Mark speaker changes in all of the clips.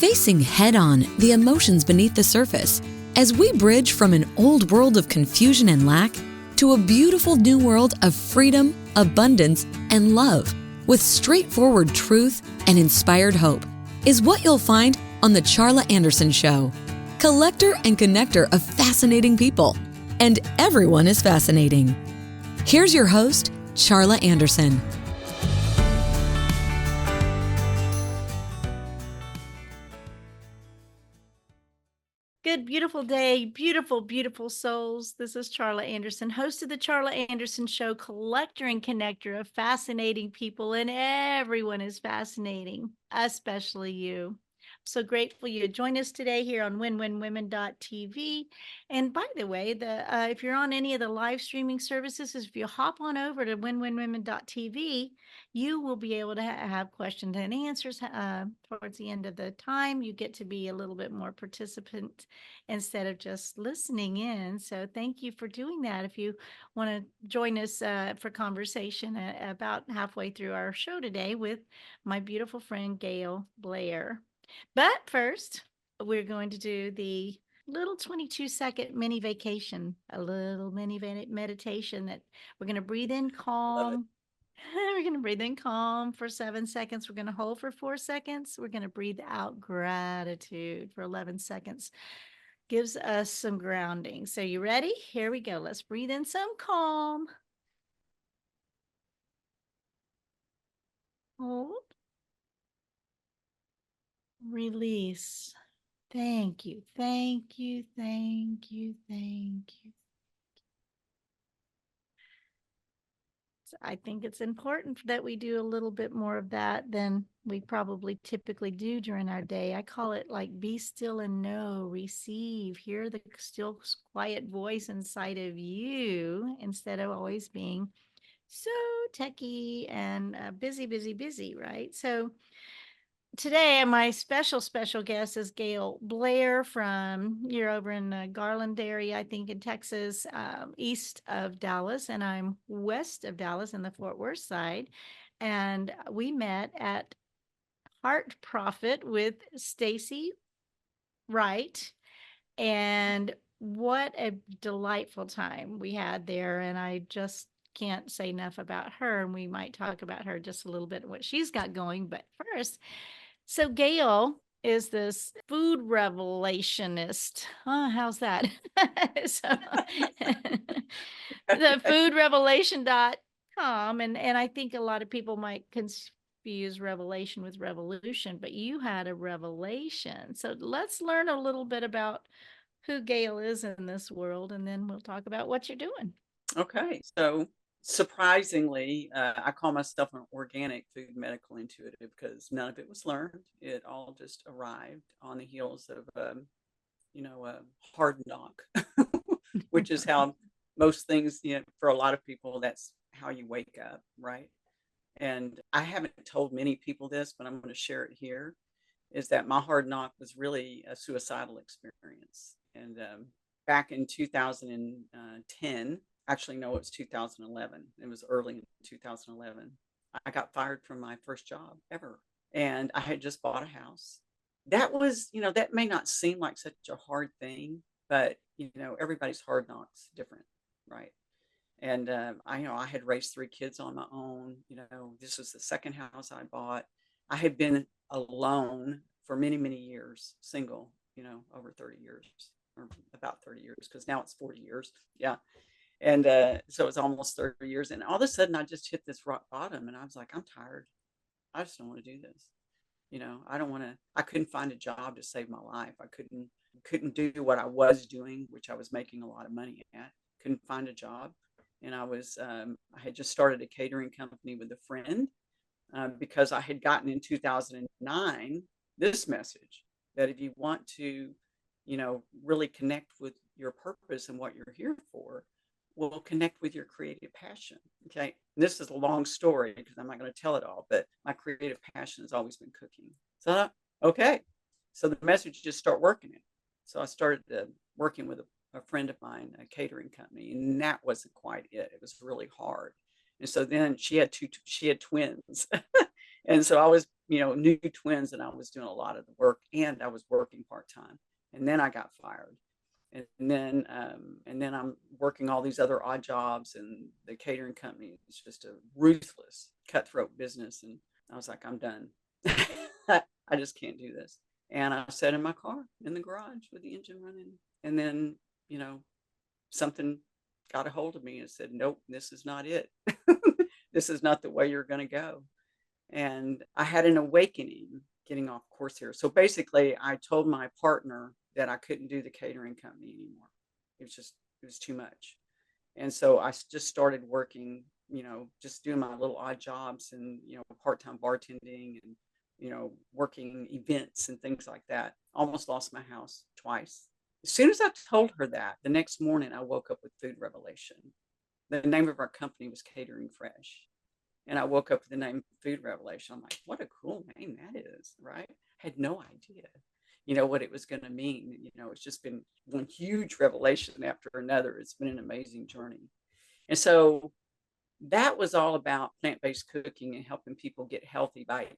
Speaker 1: facing head-on the emotions beneath the surface as we bridge from an old world of confusion and lack to a beautiful new world of freedom, abundance, and love with straightforward truth and inspired hope is what you'll find on The Charla Anderson Show. Collector and connector of fascinating people. And everyone is fascinating. Here's your host, Charla Anderson.
Speaker 2: Good, beautiful day, beautiful, beautiful souls. This is Charla Anderson, host of the Charla Anderson Show, collector and connector of fascinating people, and everyone is fascinating, especially you. So grateful you join us today here on winwinwomen.tv. And by the way, if you're on any of the live streaming services, if you hop on over to winwinwomen.tv, you will be able to have questions and answers towards the end of the time. You get to be a little bit more participant instead of just listening in. So thank you for doing that. If you want to join us for conversation about halfway through our show today with my beautiful friend, Gail Blair. But first, we're going to do the little 22-second mini vacation, a little mini meditation that we're going to breathe in calm. We're going to breathe in calm for 7 seconds. We're going to hold for 4 seconds. We're going to breathe out gratitude for 11 seconds. Gives us some grounding. So you ready? Here we go. Let's breathe in some calm. Hold. Release. Thank you. Thank you. Thank you. Thank you. I think it's important that we do a little bit more of that than we probably typically do during our day. I call it like be still and know, receive, hear the still quiet voice inside of you instead of always being so techy and busy, right? So today, my special guest is Gail Blair you're over in Garland area, I think in Texas, east of Dallas, and I'm west of Dallas in the Fort Worth side. And we met at Heart Profit with Stacy Wright. And what a delightful time we had there. And I just can't say enough about her. And we might talk about her just a little bit and what she's got going. But first, so Gail is this food revelationist. How's that? So the foodrevelation.com. And I think a lot of people might confuse revelation with revolution, but you had a revelation. So let's learn a little bit about who Gail is in this world, and then we'll talk about what you're doing.
Speaker 3: Okay, so surprisingly, I call myself an organic food medical intuitive because none of it was learned. It all just arrived on the heels of, a hard knock, which is how most things, for a lot of people, that's how you wake up, right? And I haven't told many people this, but I'm going to share it here, is that my hard knock was really a suicidal experience. And back in 2010, actually, no, it was 2011. It was early in 2011. I got fired from my first job ever. And I had just bought a house. That was, that may not seem like such a hard thing, but, everybody's hard knocks different, right? And I had raised 3 kids on my own. This was the second house I bought. I had been alone for many, many years, single, over 30 years or about 30 years, because now it's 40 years. Yeah. And so it's almost 30 years. And all of a sudden I just hit this rock bottom and I was like, I'm tired. I just don't want to do this. I couldn't find a job to save my life. I couldn't do what I was doing, which I was making a lot of money at. Couldn't find a job. And I had just started a catering company with a friend because I had gotten in 2009 this message that if you want to, really connect with your purpose and what you're here for, will connect with your creative passion. Okay. And this is a long story because I'm not going to tell it all, but my creative passion has always been cooking. So, okay. So the message just start working it. So I started working with a friend of mine, a catering company, and that wasn't quite it. It was really hard. And so then she had twins. And so I was new twins, and I was doing a lot of the work, and I was working part-time. And then I got fired. And then I'm working all these other odd jobs, and the catering company is just a ruthless, cutthroat business. And I was like, I'm done. I just can't do this. And I sat in my car in the garage with the engine running. And then, something got a hold of me and said, nope, this is not it. This is not the way you're going to go. And I had an awakening getting off course here. So basically, I told my partner that I couldn't do the catering company anymore. It was too much. And so I just started working, just doing my little odd jobs and, part-time bartending and, working events and things like that. Almost lost my house twice. As soon as I told her that, the next morning I woke up with food revelation. The name of our company was Catering Fresh. And I woke up with the name Food Revelation. I'm like, what a cool name that is, right? Had no idea, what it was going to mean. It's just been one huge revelation after another. It's been an amazing journey. And so that was all about plant-based cooking and helping people get healthy by,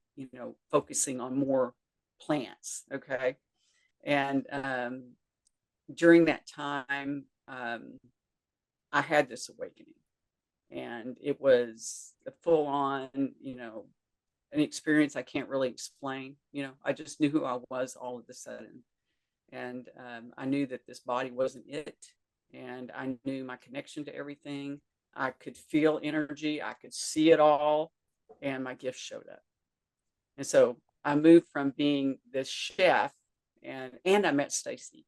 Speaker 3: focusing on more plants. Okay. And during that time, I had this awakening. And it was a full on, an experience I can't really explain. I just knew who I was all of a sudden. And I knew that this body wasn't it. And I knew my connection to everything. I could feel energy. I could see it all. And my gift showed up. And so I moved from being this chef, and I met Stacy.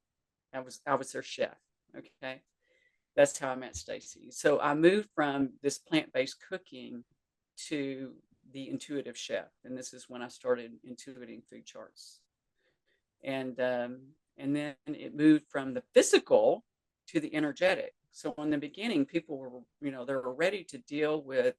Speaker 3: I was their chef. Okay. That's how I met Stacy. So I moved from this plant-based cooking to the intuitive chef. And this is when I started intuiting food charts. And then it moved from the physical to the energetic. So in the beginning, people were, they were ready to deal with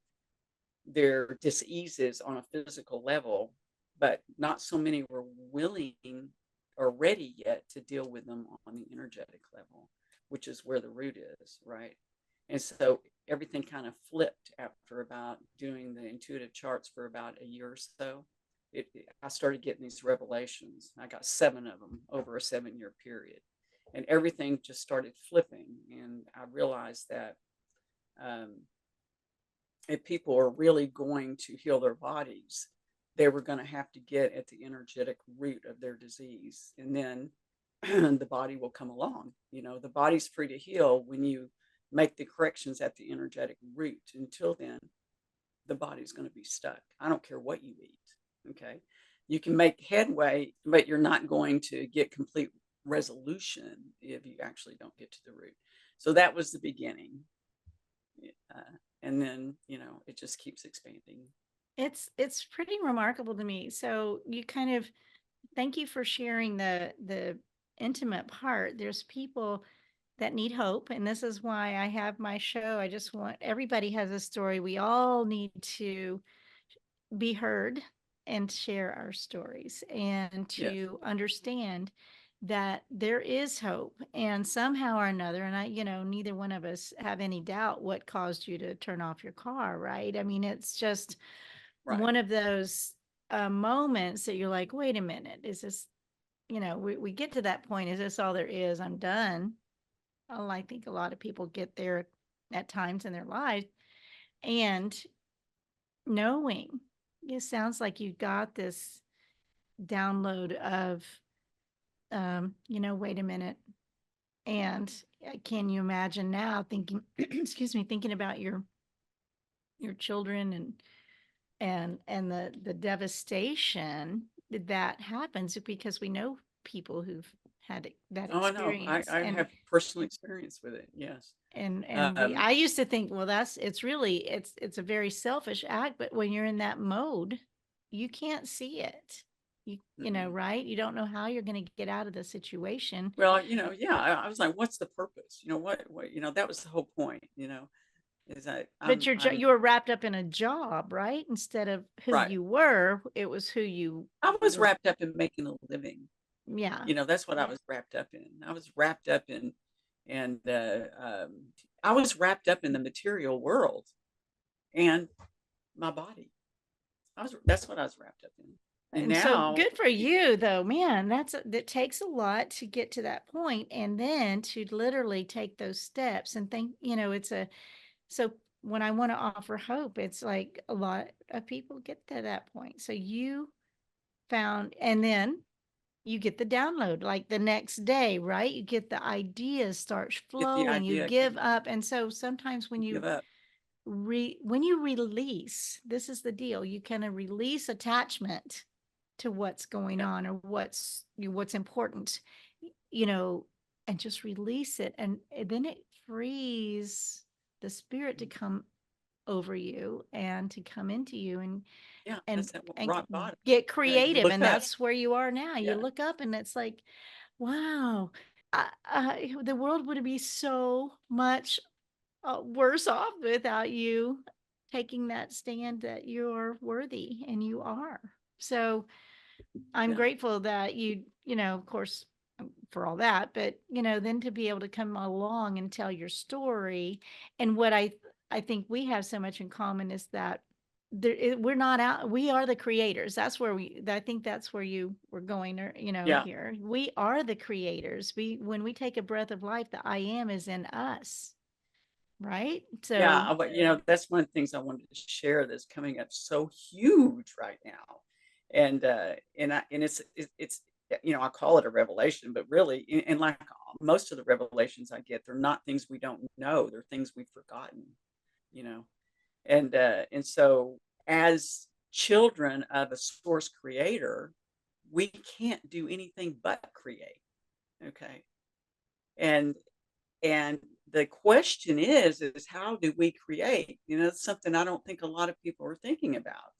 Speaker 3: their diseases on a physical level, but not so many were willing or ready yet to deal with them on the energetic level, which is where the root is, right? And so everything kind of flipped after about doing the intuitive charts for about a year or so. I started getting these revelations. I got 7 of them over a 7-year period. And everything just started flipping. And I realized that if people are really going to heal their bodies, they were going to have to get at the energetic root of their disease. And then the body will come along. The body's free to heal when you make the corrections at the energetic root. Until then, the body's going to be stuck. I don't care what you eat. Okay. You can make headway, but you're not going to get complete resolution if you actually don't get to the root. So that was the beginning. And then, it just keeps expanding.
Speaker 2: It's pretty remarkable to me. So you kind of, thank you for sharing the intimate part. There's people that need hope, and this is why I have my show. I just want, everybody has a story. We all need to be heard and share our stories, and to understand that there is hope, and somehow or another, and I, neither one of us have any doubt what caused you to turn off your car, right? I mean, it's just one of those moments that you're like, wait a minute, is this, we get to that point, is this all there is? I'm done. Well, I think a lot of people get there at times in their life. And knowing, it sounds like you got this download of, wait a minute. And can you imagine now thinking, excuse me, thinking about your children and the devastation that happens, because we know people who've had that experience.
Speaker 3: I have personal experience with it. Yes.
Speaker 2: And I used to think, well, it's a very selfish act, but when you're in that mode, you can't see it. You know, right? You don't know how you're going to get out of the situation.
Speaker 3: Well, I was like, what's the purpose? What, that was the whole point, is that.
Speaker 2: But you were wrapped up in a job, right? Instead of who you were, it was who you.
Speaker 3: I was wrapped up in making a living.
Speaker 2: Yeah.
Speaker 3: That's what I was wrapped up in. I was wrapped up in, and I was wrapped up in the material world and my body. That's what I was wrapped up in. And
Speaker 2: And so
Speaker 3: now,
Speaker 2: good for you though, man. That takes a lot to get to that point, and then to literally take those steps and think, so when I want to offer hope, it's like a lot of people get to that point. So you found, and then you get the download like the next day, right? You get the ideas start
Speaker 3: get the
Speaker 2: flowing, you
Speaker 3: idea,
Speaker 2: give up. And so sometimes when
Speaker 3: give
Speaker 2: you
Speaker 3: up.
Speaker 2: when you release, this is the deal, you kind of release attachment to what's going
Speaker 3: Yeah.
Speaker 2: on or what's important, you know, and just release it. And then it frees the spirit to come over you and to come into you
Speaker 3: Yeah.
Speaker 2: and
Speaker 3: That's that
Speaker 2: and
Speaker 3: rock bottom.
Speaker 2: get
Speaker 3: Yeah. You
Speaker 2: creative.
Speaker 3: look
Speaker 2: And
Speaker 3: up.
Speaker 2: that's where you are now. You
Speaker 3: Yeah.
Speaker 2: look up and it's like, wow, the world would be so much worse off without you taking that stand that you're worthy, and you are. So I'm
Speaker 3: Yeah.
Speaker 2: grateful that of course, for all that, but then to be able to come along and tell your story. And what I think we have so much in common is that we're not out. We are the creators. I think that's where you were going, or
Speaker 3: Yeah.
Speaker 2: here. We are the creators. When we take a breath of life, the I am is in us, right?
Speaker 3: Yeah.
Speaker 2: So
Speaker 3: But that's one of the things I wanted to share that's coming up so huge right now. And it's I call it a revelation, but really, and like most of the revelations I get, they're not things we don't know. They're things we've forgotten, you know. And so as children of a source creator, we can't do anything but create. Okay. And and the question is how do we create? It's something I don't think a lot of people are thinking about.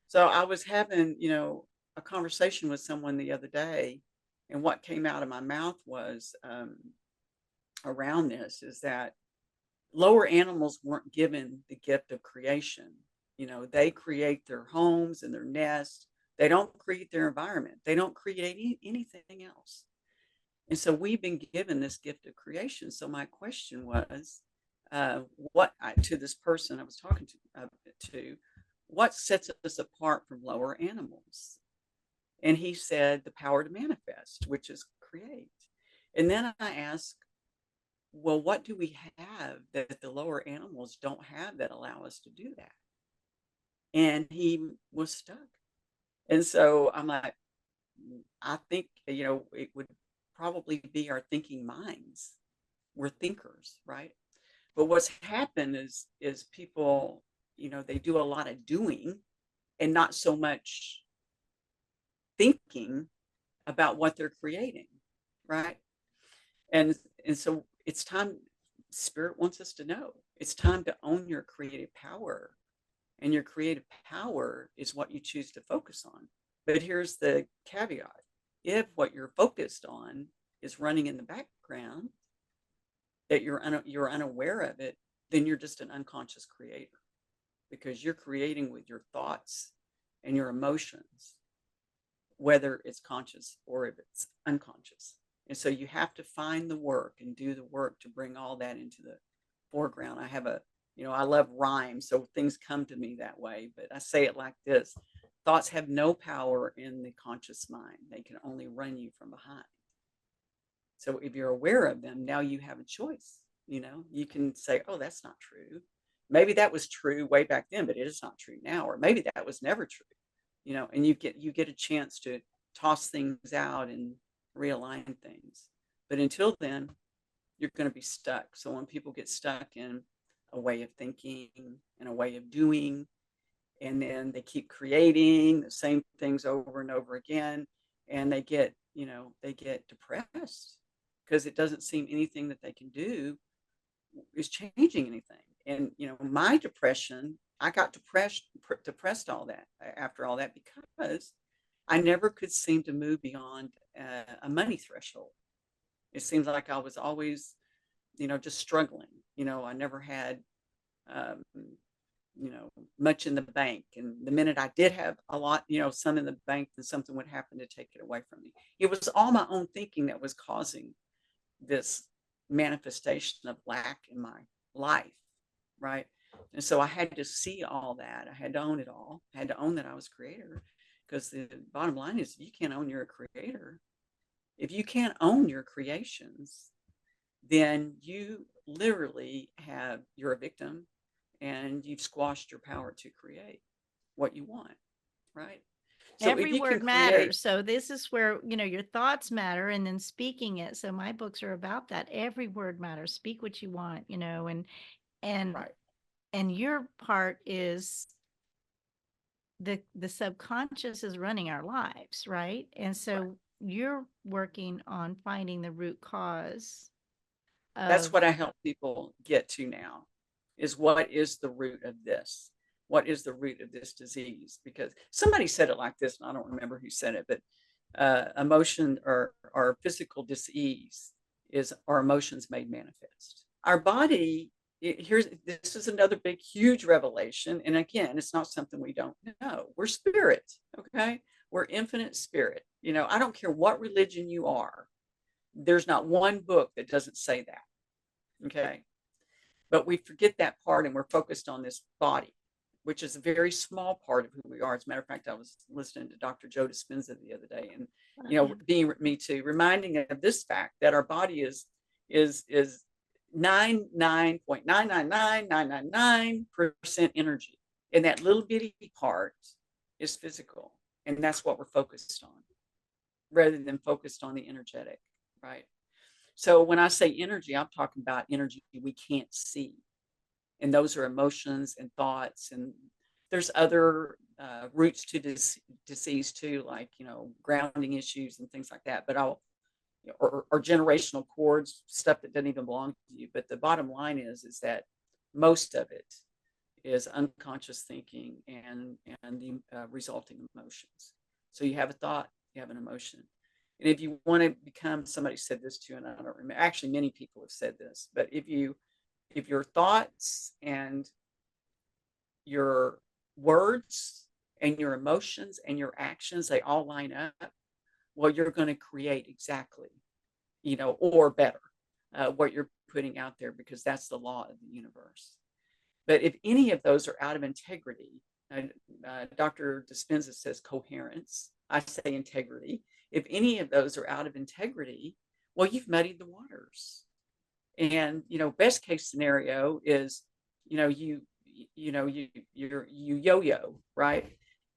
Speaker 3: So I was having, a conversation with someone the other day, and what came out of my mouth was around this is that lower animals weren't given the gift of creation. They create their homes and their nests. They don't create their environment. They don't create anything else. And so we've been given this gift of creation. So my question was, to this person I was talking to, what sets us apart from lower animals? And he said the power to manifest, which is create. And then I asked, well, what do we have that the lower animals don't have that allow us to do that? And he was stuck. And so I'm like, I think, it would probably be our thinking minds. We're thinkers, right? But what's happened is people, they do a lot of doing and not so much thinking about what they're creating, right? And and so it's time. Spirit wants us to know it's time to own your creative power, and your creative power is what you choose to focus on. But here's the caveat: if what you're focused on is running in the background, that you're unaware of it, then you're just an unconscious creator, because you're creating with your thoughts and your emotions, whether it's conscious or if it's unconscious. And so you have to find the work and do the work to bring all that into the foreground. I love rhyme, so things come to me that way, but I say it like this: thoughts have no power in the conscious mind. They can only run you from behind. So if you're aware of them, now you have a choice. You can say, oh, that's not true. Maybe that was true way back then, but it is not true now. Or maybe that was never true. And you get a chance to toss things out and realign things. But until then, you're going to be stuck. So when people get stuck in a way of thinking and a way of doing, and then they keep creating the same things over and over again, and they get depressed because it doesn't seem anything that they can do is changing anything. And my depression, I got depressed all that after all that, because I never could seem to move beyond a money threshold. It seems like I was always, just struggling. I never had, um, much in the bank. And the minute I did have a lot, some in the bank, then something would happen to take it away from me. It was all my own thinking that was causing this manifestation of lack in my life, right? And so I had to see all that. I had to own it all. I had to own that I was creator, because the bottom line is you can't own your creator. If you can't own your creations, then you literally you're a victim, and you've squashed your power to create what you want, right? So if
Speaker 2: Every
Speaker 3: you can
Speaker 2: word
Speaker 3: create,
Speaker 2: matters. So this is where, your thoughts matter, and then speaking it. So my books are about that. Every word matters. Speak what you want, and
Speaker 3: right,
Speaker 2: and your part is the subconscious is running our lives, right? And
Speaker 3: right.
Speaker 2: so you're working on finding the root cause
Speaker 3: That's
Speaker 2: of
Speaker 3: what I help people get to now, is what is the root of this? What is the root of this disease? Because somebody said it like this, and I don't remember who said it, but emotion or physical disease is our emotions made manifest. Our body, this is another big, huge revelation. And again, it's not something we don't know. We're spirit, okay? We're infinite spirit. I don't care what religion you are. There's not one book that doesn't say that. Okay. But we forget that part, and we're focused on this body, which is a very small part of who we are. As a matter of fact, I was listening to Dr. Joe Dispenza the other day, and being me too, reminding of this fact that our body is 99.99999% energy, and that little bitty part is physical, and that's what we're focused on, rather than focused on the energetic, right? So when I say energy, I'm talking about energy we can't see. And those are emotions and thoughts. And there's other roots to disease too, like, grounding issues and things like that. But or generational cords, stuff that doesn't even belong to you. But the bottom line is that most of it is unconscious thinking and the resulting emotions. So you have a thought, you have an emotion. And if you want to become, somebody said this too, and I don't remember, actually many people have said this, but if your thoughts and your words and your emotions and your actions, they all line up, well, you're going to create exactly, or better, what you're putting out there, because that's the law of the universe. But if any of those are out of integrity, Dr. Dispenza says coherence, I say integrity. If any of those are out of integrity, well, you've muddied the waters. And best case scenario is, you yo-yo, right?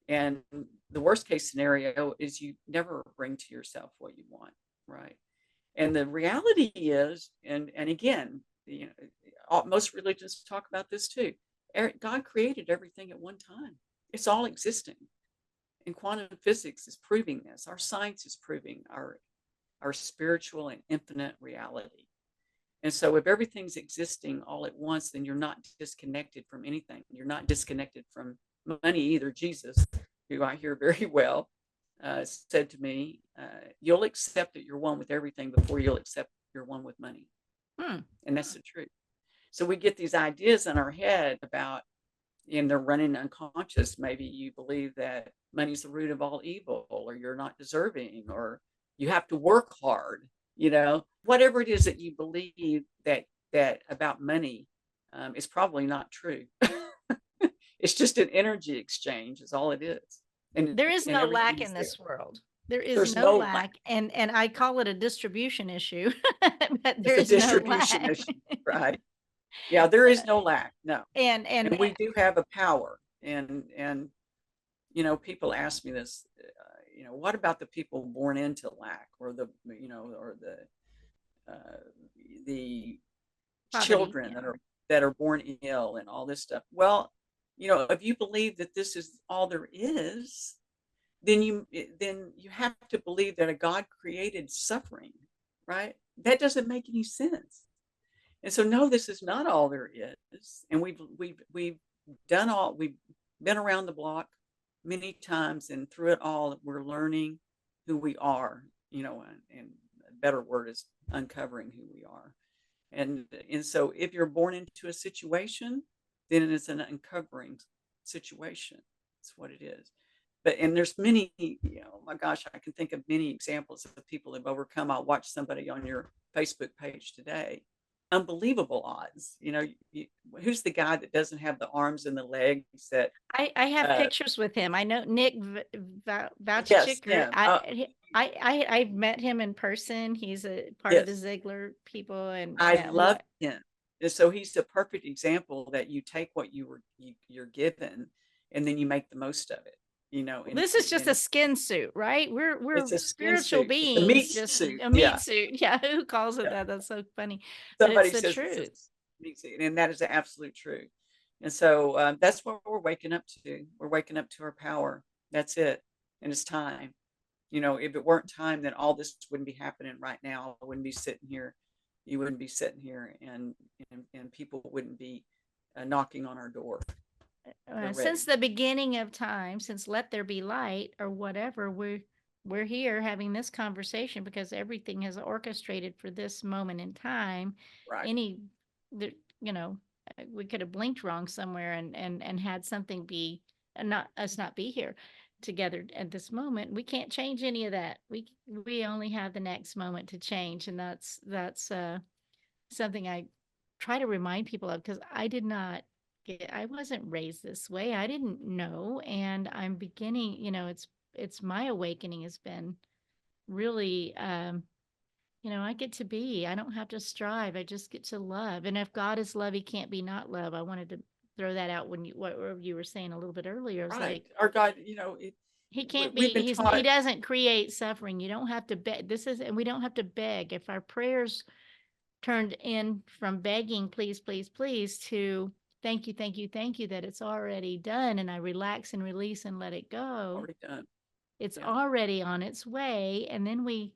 Speaker 3: And the worst case scenario is you never bring to yourself what you want, right? And the reality is, and again, most religions talk about this too. God created everything at one time. It's all existing. And quantum physics is proving this. Our science is proving our spiritual and infinite reality. And so if everything's existing all at once, then you're not disconnected from anything. You're not disconnected from money either. Jesus, who I hear very well, said to me, you'll accept that you're one with everything before you'll accept you're one with money. And that's the truth. So we get these ideas in our head about, and they're running unconscious. Maybe you believe that money's the root of all evil, or you're not deserving, or you have to work hard, whatever it is that you believe that about money, is probably not true. It's just an energy exchange is all it is. And
Speaker 2: there is no lack in this world. There is no lack. And I call it a distribution issue, but there is no lack.
Speaker 3: Issue, right? Yeah, there is no lack. No.
Speaker 2: And
Speaker 3: we do have a power. And people ask me this, what about the people born into lack, or the
Speaker 2: poverty,
Speaker 3: children that are born ill and all this stuff? Well, if you believe that this is all there is, then you have to believe that a God created suffering, right? That doesn't make any sense. And so, no, this is not all there is. And we've been around the block many times, and through it all, we're learning who we are, and a better word is uncovering who we are. And so if you're born into a situation, then it's an uncovering situation. That's what it is. And there's many, my gosh, I can think of many examples of people who've overcome. I'll watch somebody on your Facebook page today, unbelievable odds. Who's the guy that doesn't have the arms and the legs that,
Speaker 2: I have
Speaker 3: uh,
Speaker 2: pictures with him. I know Nick
Speaker 3: yes,
Speaker 2: Vouchchicker.
Speaker 3: him.
Speaker 2: I've met him in person. He's a part of the
Speaker 3: Yes,
Speaker 2: Ziegler people, and
Speaker 3: I love
Speaker 2: what
Speaker 3: him. And so he's the perfect example that you take what you're given, and then you make the most of it.
Speaker 2: this is just a
Speaker 3: And
Speaker 2: skin suit, right? We're
Speaker 3: it's a skin
Speaker 2: spiritual
Speaker 3: suit. It's a
Speaker 2: beings,
Speaker 3: meat
Speaker 2: just
Speaker 3: suit.
Speaker 2: a
Speaker 3: Yeah.
Speaker 2: meat suit. Yeah, who calls it
Speaker 3: Yeah.
Speaker 2: that? That's so funny, but it's
Speaker 3: Somebody
Speaker 2: the
Speaker 3: says it's a
Speaker 2: truth.
Speaker 3: meat suit, and that is the absolute truth. And so that's what we're waking up to. We're waking up to our power. That's it. And it's time. If it weren't time, then all this wouldn't be happening right now. I wouldn't be sitting here. You wouldn't be sitting here, and people wouldn't be knocking on our door. They're
Speaker 2: Since
Speaker 3: ready.
Speaker 2: the beginning of time, since let there be light or whatever, we're here having this conversation because everything is orchestrated for this moment in time.
Speaker 3: Right.
Speaker 2: Any, you know, we could have blinked wrong somewhere and had something be not us not be here together at this moment. We can't change any of that. We only have the next moment to change, and that's something I try to remind people of because I wasn't raised this way. I didn't know. And I'm beginning, it's my awakening has been really, I get to be, I don't have to strive. I just get to love. And if God is love, he can't be not love. I wanted to throw that out when what you were saying a little bit earlier. It's
Speaker 3: Right.
Speaker 2: like,
Speaker 3: Our God,
Speaker 2: he can't
Speaker 3: we've
Speaker 2: be,
Speaker 3: been
Speaker 2: he
Speaker 3: taught.
Speaker 2: doesn't create suffering. You don't have to beg. And we don't have to beg. If our prayers turned in from begging, please, please, please, to thank you, thank you, thank you, that it's already done. And I relax and release and let it go.
Speaker 3: Already done.
Speaker 2: It's
Speaker 3: Yeah.
Speaker 2: already on its way. And then we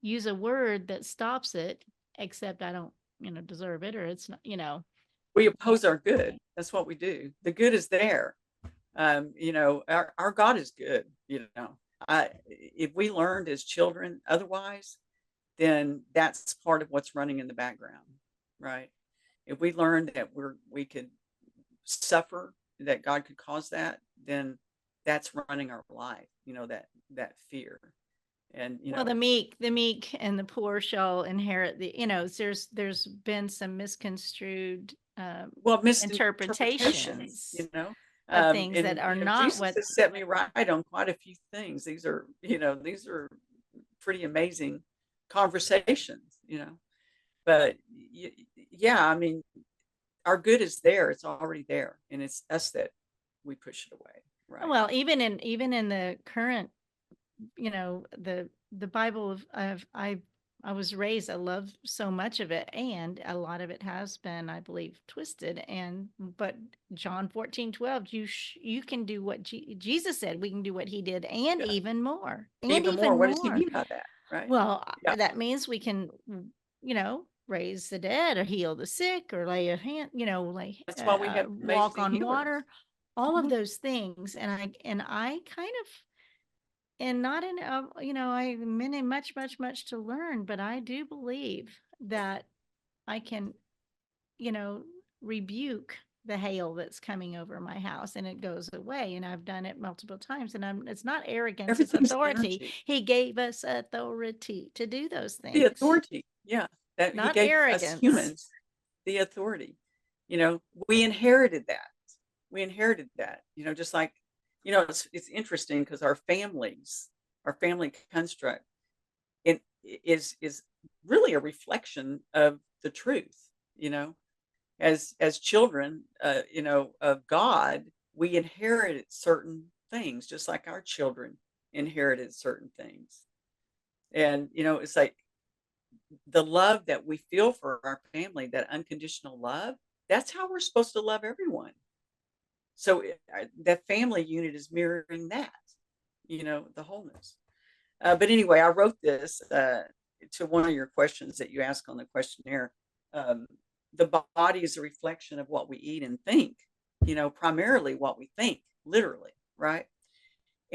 Speaker 2: use a word that stops it, except I don't, deserve it, or it's not.
Speaker 3: We oppose our good. That's what we do. The good is there. Our God is good. If we learned as children otherwise, then that's part of what's running in the background, right? If we learned that we could suffer, that God could cause that, then that's running our life. That fear, and
Speaker 2: Well, the meek and the poor shall inherit there's been some misconstrued
Speaker 3: well, misinterpretations.
Speaker 2: interpretations of things that
Speaker 3: And
Speaker 2: are not
Speaker 3: Jesus
Speaker 2: what.
Speaker 3: has set me right on quite a few things. These are pretty amazing conversations. But yeah, I mean, our good is there. It's already there, and it's us that we push it away. Right.
Speaker 2: Well, even in the current, the Bible I was raised, I love so much of it, and a lot of it has been, I believe, twisted. But John 14:12, you can do what Jesus said. We can do what he did, and
Speaker 3: Yeah.
Speaker 2: even more, and
Speaker 3: Even more.
Speaker 2: even
Speaker 3: What does he
Speaker 2: more.
Speaker 3: mean by that? Right.
Speaker 2: Well,
Speaker 3: Yeah.
Speaker 2: that means we can, raise the dead or heal the sick or lay a hand,
Speaker 3: That's why we have
Speaker 2: walk
Speaker 3: amazing
Speaker 2: on
Speaker 3: healers.
Speaker 2: water, all of
Speaker 3: Mhm.
Speaker 2: those things. And I kind of, and not in, I'm in much, much, much to learn, but I do believe that I can, you know, rebuke the hail that's coming over my house and it goes away. And I've done it multiple times, and it's not arrogance, it's
Speaker 3: Everything's
Speaker 2: authority.
Speaker 3: energy.
Speaker 2: He gave us authority to do those
Speaker 3: The
Speaker 2: things,
Speaker 3: authority. Yeah. That he
Speaker 2: not
Speaker 3: gave us
Speaker 2: arrogance.
Speaker 3: humans the authority. We inherited that. We inherited that. Just like, it's interesting because our family construct, is really a reflection of the truth. You know, as children, of God, we inherited certain things, just like our children inherited certain things. And it's like the love that we feel for our family, that unconditional love. That's how we're supposed to love everyone. So that family unit is mirroring that. The wholeness. But anyway, I wrote this to one of your questions that you asked on the questionnaire. Um, the body is a reflection of what we eat and think, primarily what we think, literally, right?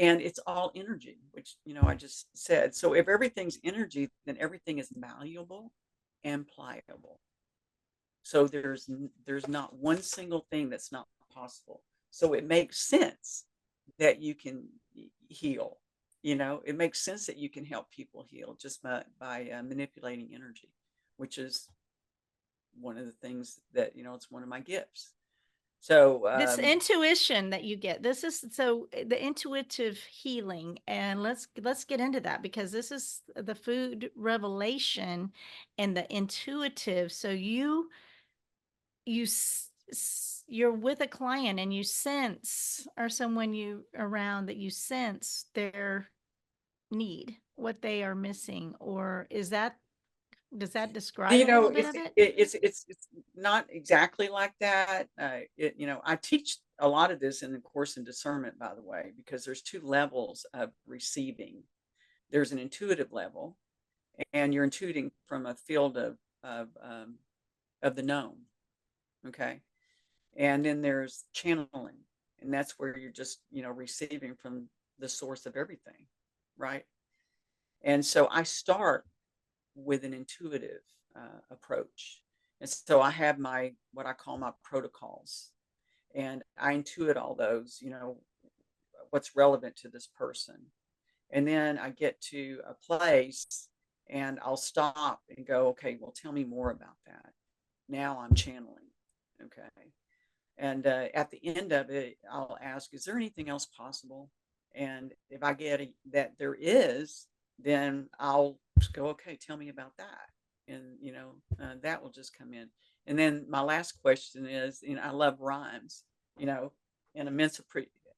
Speaker 3: And it's all energy, which, I just said. So if everything's energy, then everything is malleable and pliable. So there's not one single thing that's not possible. So it makes sense that you can heal. It makes sense that you can help people heal just by manipulating energy, which is one of the things that, it's one of my gifts. So
Speaker 2: this intuition that you get, this is the intuitive healing, and let's get into that, because this is the food revelation and the intuitive. So you're with a client and you sense, or someone you around, that you sense their need, what they are missing, or does that describe a little bit of it?
Speaker 3: It's not exactly like that. I teach a lot of this in the course in discernment, by the way, because there's two levels of receiving. There's an intuitive level, and you're intuiting from a field of the known. Okay. And then there's channeling, and that's where you're just, receiving from the source of everything. Right. And so I start with an intuitive approach. And so I have what I call my protocols, and I intuit all those, what's relevant to this person. And then I get to a place and I'll stop and go, okay, well, tell me more about that. Now I'm channeling. Okay. And at the end of it, I'll ask, is there anything else possible? And if I get that there is, then I'll just go, okay, tell me about that. And, that will just come in. And then my last question is, I love rhymes, and immense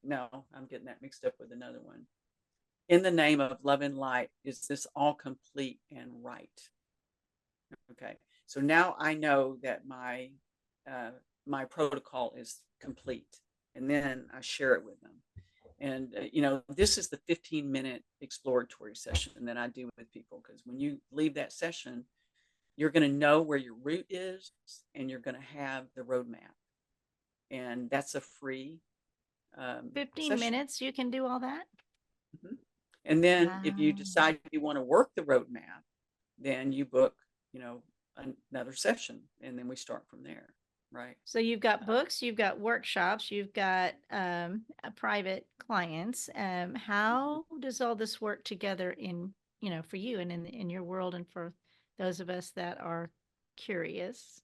Speaker 3: no, I'm getting that mixed up with another one. In the name of love and light, is this all complete and right? Okay. So now I know that my protocol is complete, and then I share it with them. And this is the 15-minute exploratory session that I do with people, because when you leave that session, you're going to know where your route is, and you're going to have the roadmap. And that's a free
Speaker 2: 15
Speaker 3: session.
Speaker 2: minutes, you can do all that.
Speaker 3: Mm-hmm. And then
Speaker 2: Wow.
Speaker 3: if you decide you want to work the roadmap, then you book, another session, and then we start from there. Right.
Speaker 2: So you've got books, you've got workshops, you've got private clients. How does all this work together for you and in your world, and for those of us that are curious?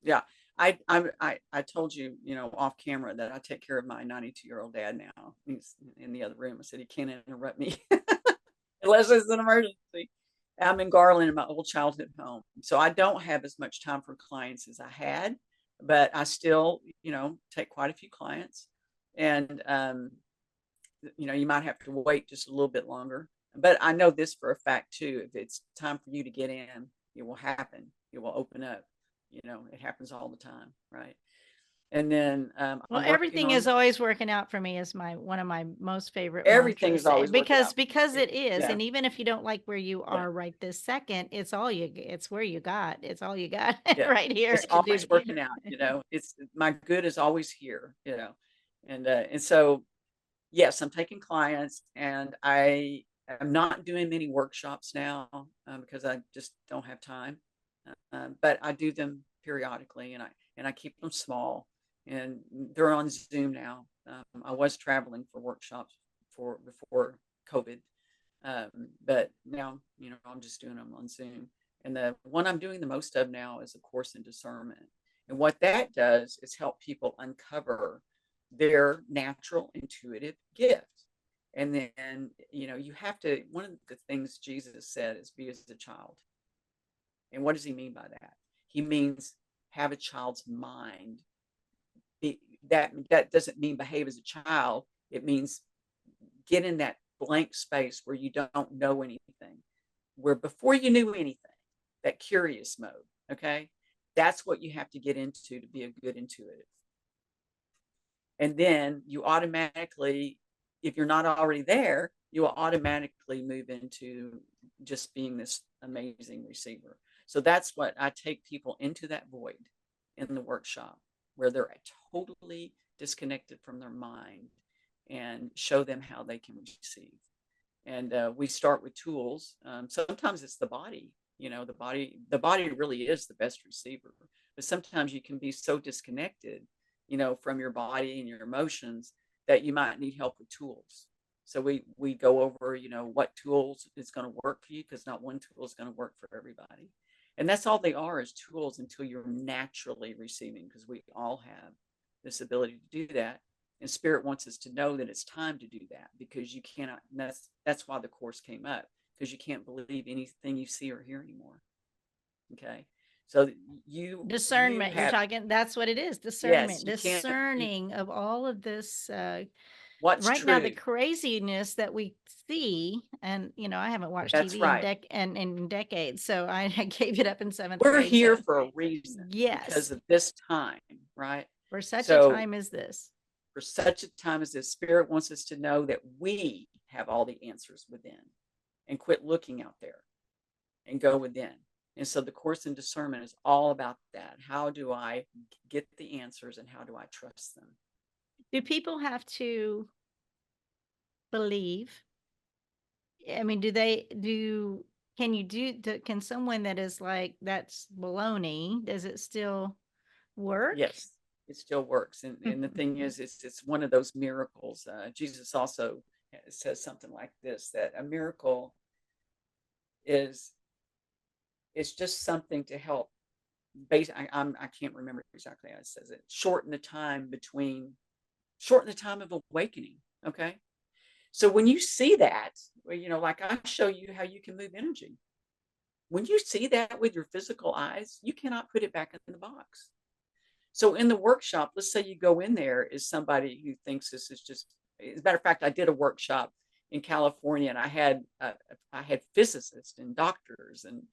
Speaker 3: Yeah. I told you, off camera, that I take care of my 92-year-old dad now. He's in the other room. I said, he can't interrupt me unless it's an emergency. I'm in Garland, in my old childhood home. So I don't have as much time for clients as I had, but I still, take quite a few clients. And, you might have to wait just a little bit longer. But I know this for a fact, too. If it's time for you to get in, it will happen. It will open up. It happens all the time. Right. And then
Speaker 2: well, everything is always working out for me, is one of my most favorite
Speaker 3: everything
Speaker 2: mantras,
Speaker 3: is always
Speaker 2: because it is.
Speaker 3: Yeah.
Speaker 2: And even if you don't like where you are right this second, it's all you got
Speaker 3: Yeah.
Speaker 2: right here.
Speaker 3: It's always working out. It's my good is always here. And so yes, I'm taking clients, and I am not doing many workshops now because I just don't have time. But I do them periodically, and I keep them small, and they're on Zoom now. I was traveling for workshops before COVID, but now I'm just doing them on Zoom. And the one I'm doing the most of now is a course in discernment, and what that does is help people uncover their natural intuitive gift. And then you have to. One of the things Jesus said is, be as a child. And what does he mean by that? He means have a child's mind. That doesn't mean behave as a child. It means get in that blank space where you don't know anything, where before you knew anything, that curious mode. Okay. That's what you have to get into to be a good intuitive. And then you automatically, if you're not already there, you will automatically move into just being this amazing receiver. So that's what I take people into, that void in the workshop where they're totally disconnected from their mind, and show them how they can receive. And we start with tools. Sometimes it's the body. The body really is the best receiver. But sometimes you can be so disconnected, from your body and your emotions, that you might need help with tools. So we go over, what tools is going to work for you, because not one tool is going to work for everybody. And that's all they are, is tools until you're naturally receiving, because we all have this ability to do that. And Spirit wants us to know that it's time to do that, because you cannot, that's why the course came up, because you can't believe anything you see or hear anymore. Okay. So
Speaker 2: discernment, you're
Speaker 3: have,
Speaker 2: talking, that's what it is,
Speaker 3: yes,
Speaker 2: discernment,
Speaker 3: you can't,
Speaker 2: discerning of all of this
Speaker 3: what's
Speaker 2: right now, the
Speaker 3: true.
Speaker 2: craziness that we see. And I haven't watched
Speaker 3: That's
Speaker 2: TV
Speaker 3: right.
Speaker 2: in decades, so I gave it up in 7th
Speaker 3: We're
Speaker 2: grade.
Speaker 3: here
Speaker 2: So
Speaker 3: for a reason,
Speaker 2: yes,
Speaker 3: because of this time, right?
Speaker 2: for such a
Speaker 3: So
Speaker 2: time as this.
Speaker 3: for such a time as this, Spirit wants us to know that we have all the answers within, and quit looking out there and go within. And so the course in discernment is all about that. How do I get the answers, and how do I trust them?
Speaker 2: Do people have to believe? I mean, can someone that is like, that's baloney, does it still work?
Speaker 3: Yes, it still works. And the thing is, it's one of those miracles. Jesus also says something like this, that a miracle is, it's just something to help. I can't remember exactly how it says it. Shorten the time of awakening. Okay. So when you see that, well, like I show you how you can move energy. When you see that with your physical eyes, you cannot put it back in the box. So in the workshop, let's say you go in there as somebody who thinks this is just, as a matter of fact, I did a workshop in California, and I had physicists and doctors, and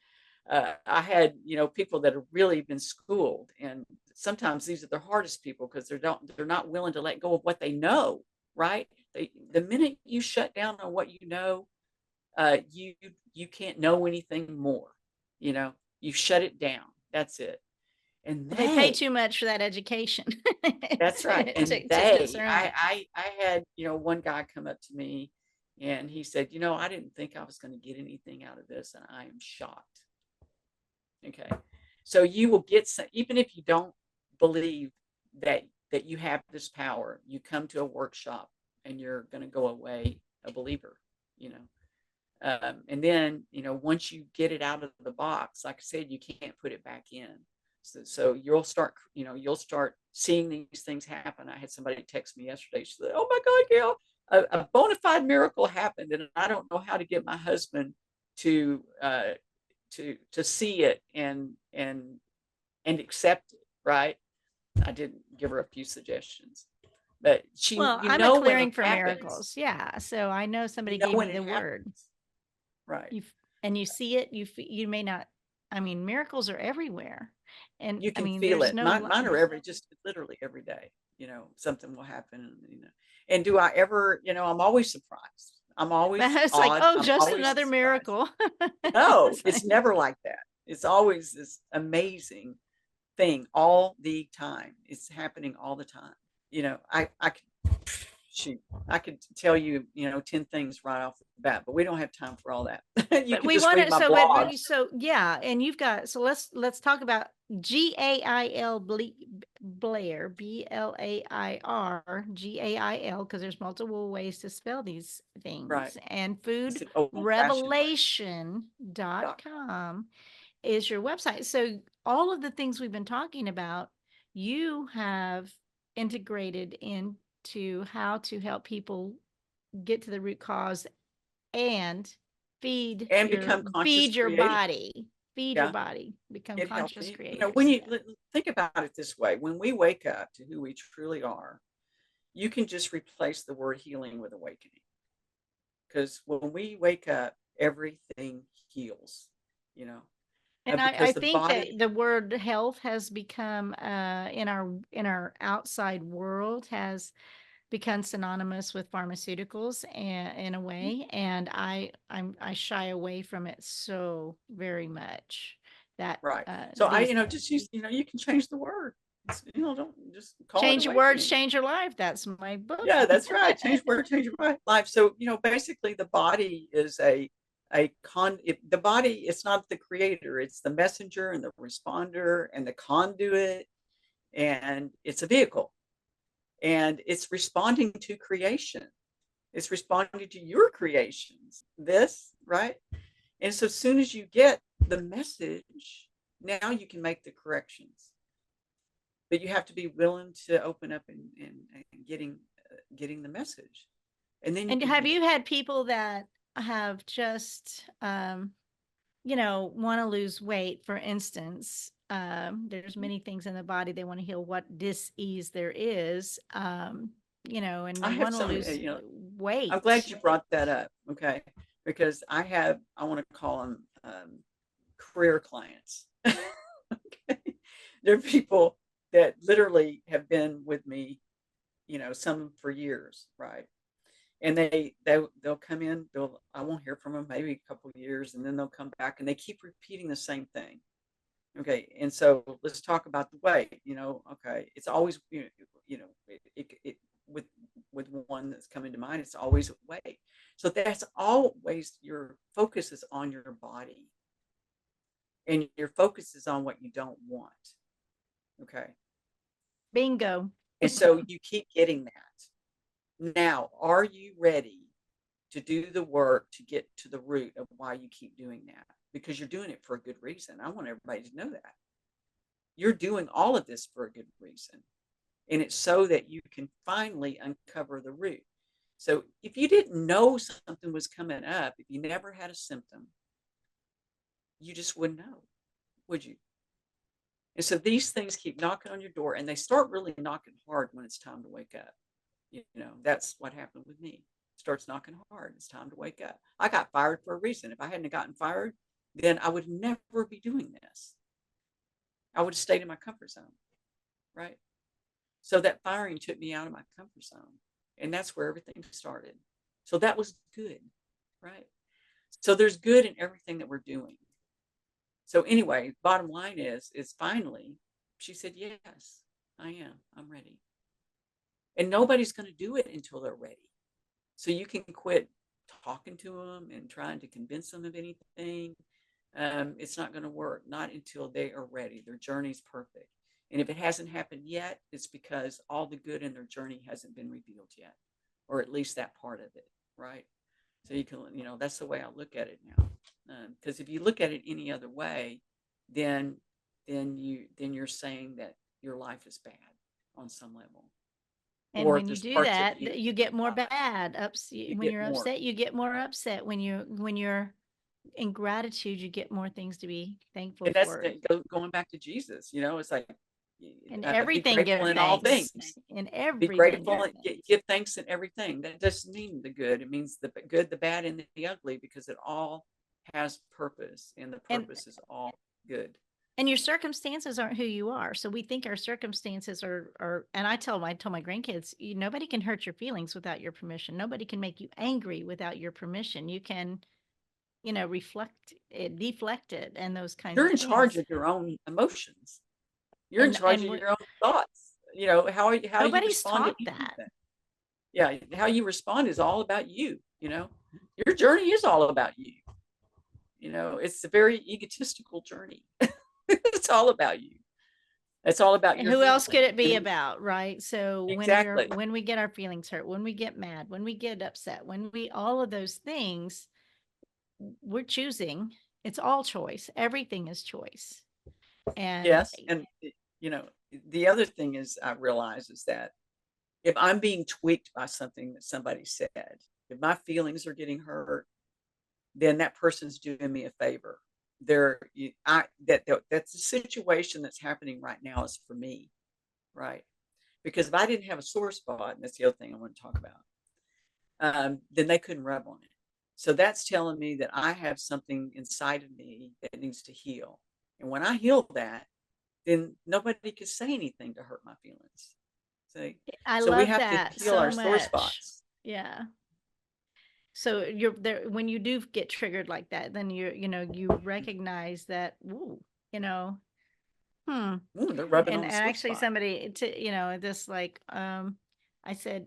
Speaker 3: I had, people that have really been schooled. And sometimes these are the hardest people, because they're not willing to let go of what they know, right? The minute you shut down on what you know, you can't know anything more. You shut it down. That's it. And
Speaker 2: They pay too much for that education.
Speaker 3: that's right. And
Speaker 2: to discern it.
Speaker 3: I had, one guy come up to me, and he said, I didn't think I was going to get anything out of this, and I am shocked. Okay. So you will get some, even if you don't believe that you have this power, you come to a workshop and you're going to go away a believer, and then, once you get it out of the box, like I said, you can't put it back in. So you'll start seeing these things happen. I had somebody text me yesterday. She said, "Oh my God, Gail, a bona fide miracle happened, and I don't know how to get my husband to see it and accept it." Right? I did give her a few suggestions, but
Speaker 2: I'm a clearing for miracles. Yeah, so I know somebody gave me the word.
Speaker 3: Right.
Speaker 2: And you see it. You may not. I mean, miracles are everywhere, and
Speaker 3: You can feel
Speaker 2: there's
Speaker 3: it.
Speaker 2: no
Speaker 3: Mine are just literally every day. Something will happen. And do I ever? I'm always surprised. I'm always
Speaker 2: it's like, oh,
Speaker 3: I'm
Speaker 2: just
Speaker 3: always
Speaker 2: another
Speaker 3: surprised.
Speaker 2: miracle.
Speaker 3: No, it's never like that. It's always this amazing thing all the time. It's happening all the time. I could tell you, 10 things right off the bat, but we don't have time for all that. You can just read my blog.
Speaker 2: So yeah, and you've got, so let's talk about Gail Blair, BLAIR, because there's multiple ways to spell these things.
Speaker 3: Right.
Speaker 2: And foodrevelation.com is your website. So all of the things we've been talking about, you have integrated into how to help people get to the root cause and feed
Speaker 3: become conscious
Speaker 2: your
Speaker 3: creators.
Speaker 2: body, your body, become
Speaker 3: It
Speaker 2: conscious
Speaker 3: helps.
Speaker 2: creators.
Speaker 3: When you think about it this way, when we wake up to who we truly are, you can just replace the word healing with awakening. Because when we wake up, everything heals,
Speaker 2: And I think that the word health has become in our outside world has become synonymous with pharmaceuticals in a way, and I shy away from it so very much. That
Speaker 3: right. So I just use, you can change the word. Don't just call
Speaker 2: change
Speaker 3: it
Speaker 2: your words, change your life. That's my book.
Speaker 3: Yeah, that's right. Change word, change your life. So basically, the body is the body. It's not the creator. It's the messenger and the responder and the conduit, and it's a vehicle. And it's responding to creation. It's responding to your creations. This, right? And so as soon as you get the message, Now you can make the corrections, but you have to be willing to open up and getting the message, and then you
Speaker 2: And
Speaker 3: can
Speaker 2: have
Speaker 3: heal.
Speaker 2: you had people that have just, want to lose weight, for instance? There's many things in the body they want to heal what dis-ease there is, and
Speaker 3: I
Speaker 2: they
Speaker 3: have
Speaker 2: want to
Speaker 3: some,
Speaker 2: lose
Speaker 3: I'm glad
Speaker 2: weight.
Speaker 3: you brought that up. Okay. Because I want to call them career clients. Okay. They're people that literally have been with me, some for years, right? And they'll come in, I won't hear from them maybe a couple of years, and then they'll come back and they keep repeating the same thing. Okay. And so let's talk about the weight, okay. It's always, it with one that's coming to mind, it's always weight. So that's always, your focus is on your body, and your focus is on what you don't want. Okay.
Speaker 2: Bingo.
Speaker 3: And so you keep getting that. Now, are you ready to do the work to get to the root of why you keep doing that? Because you're doing it for a good reason. I want everybody to know that. You're doing all of this for a good reason. And it's so that you can finally uncover the root. So if you didn't know something was coming up, if you never had a symptom, you just wouldn't know, would you? And so these things keep knocking on your door, and they start really knocking hard when it's time to wake up. That's what happened with me. It starts knocking hard. It's time to wake up. I got fired for a reason. If I hadn't gotten fired, then I would never be doing this. I would have stayed in my comfort zone, right? So that firing took me out of my comfort zone, and that's where everything started. So that was good, right? So there's good in everything that we're doing. So anyway, bottom line is finally she said, yes, I am. I'm ready. And nobody's going to do it until they're ready. So you can quit talking to them and trying to convince them of anything. It's not going to work, not until they are ready. Their journey's perfect. And if it hasn't happened yet, it's because all the good in their journey hasn't been revealed yet, or at least that part of it, right? So you can, that's the way I look at it now. Because if you look at it any other way, then you're saying that your life is bad on some level.
Speaker 2: And
Speaker 3: Or
Speaker 2: when you
Speaker 3: there's
Speaker 2: do
Speaker 3: parts of
Speaker 2: that,
Speaker 3: you
Speaker 2: you get more
Speaker 3: that
Speaker 2: bad.
Speaker 3: you
Speaker 2: When
Speaker 3: get
Speaker 2: you're
Speaker 3: more.
Speaker 2: upset, you get more upset. When you're in gratitude, you get more things to be thankful
Speaker 3: And that's
Speaker 2: for.
Speaker 3: going back to Jesus. It's like,
Speaker 2: And
Speaker 3: be
Speaker 2: everything give
Speaker 3: grateful in all
Speaker 2: thanks.
Speaker 3: things.
Speaker 2: In
Speaker 3: Be
Speaker 2: everything
Speaker 3: grateful
Speaker 2: give
Speaker 3: and
Speaker 2: thanks.
Speaker 3: give thanks in everything. That doesn't mean the good. It means the good, the bad, and the ugly, because it all has purpose, and the purpose is all good.
Speaker 2: And your circumstances aren't who you are. So we think our circumstances are, and I tell my grandkids, nobody can hurt your feelings without your permission. Nobody can make you angry without your permission. You can, reflect it, deflect it, and those kinds
Speaker 3: You're
Speaker 2: of
Speaker 3: in
Speaker 2: things.
Speaker 3: charge of your own emotions. You're in charge of your own thoughts. How you
Speaker 2: nobody's
Speaker 3: respond
Speaker 2: taught
Speaker 3: to
Speaker 2: that.
Speaker 3: anything. Yeah, how you respond is all about you. Your journey is all about you. It's a very egotistical journey. It's all about you. It's all about
Speaker 2: And
Speaker 3: your
Speaker 2: who else could
Speaker 3: healing.
Speaker 2: it be about, right? So
Speaker 3: Exactly.
Speaker 2: when we get our feelings hurt, when we get mad, when we get upset, all of those things, we're choosing. It's all choice. Everything is choice. And
Speaker 3: yes, and the other thing is, I realize is that if I'm being tweaked by something that somebody said, if my feelings are getting hurt, then that person's doing me a favor. That's the situation that's happening right now is for me, right? Because if I didn't have a sore spot, and that's the other thing I want to talk about, then they couldn't rub on it. So that's telling me that I have something inside of me that needs to heal. And when I heal that, then nobody can say anything to hurt my feelings. See?
Speaker 2: I
Speaker 3: So we
Speaker 2: love
Speaker 3: have
Speaker 2: that
Speaker 3: to heal
Speaker 2: so
Speaker 3: our sore
Speaker 2: much.
Speaker 3: spots.
Speaker 2: Yeah. So you're there when you do get triggered like that, then you recognize that, ooh,
Speaker 3: Ooh, they're rubbing on
Speaker 2: and
Speaker 3: the sore
Speaker 2: actually
Speaker 3: spot.
Speaker 2: somebody this I said,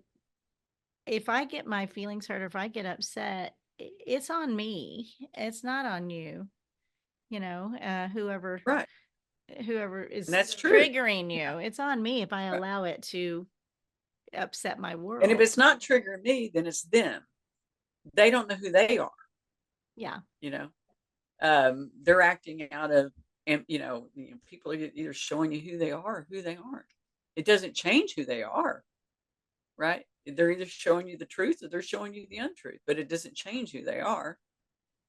Speaker 2: if I get my feelings hurt or if I get upset, it's on me. It's not on you. Whoever
Speaker 3: Right.
Speaker 2: is
Speaker 3: And that's true.
Speaker 2: triggering you. It's on me if I allow it to upset my world.
Speaker 3: And if it's not triggering me, then it's them. They don't know who they are.
Speaker 2: Yeah.
Speaker 3: They're acting out of And, people are either showing you who they are or who they aren't. It doesn't change who they are, right? They're either showing you the truth or they're showing you the untruth, but it doesn't change who they are.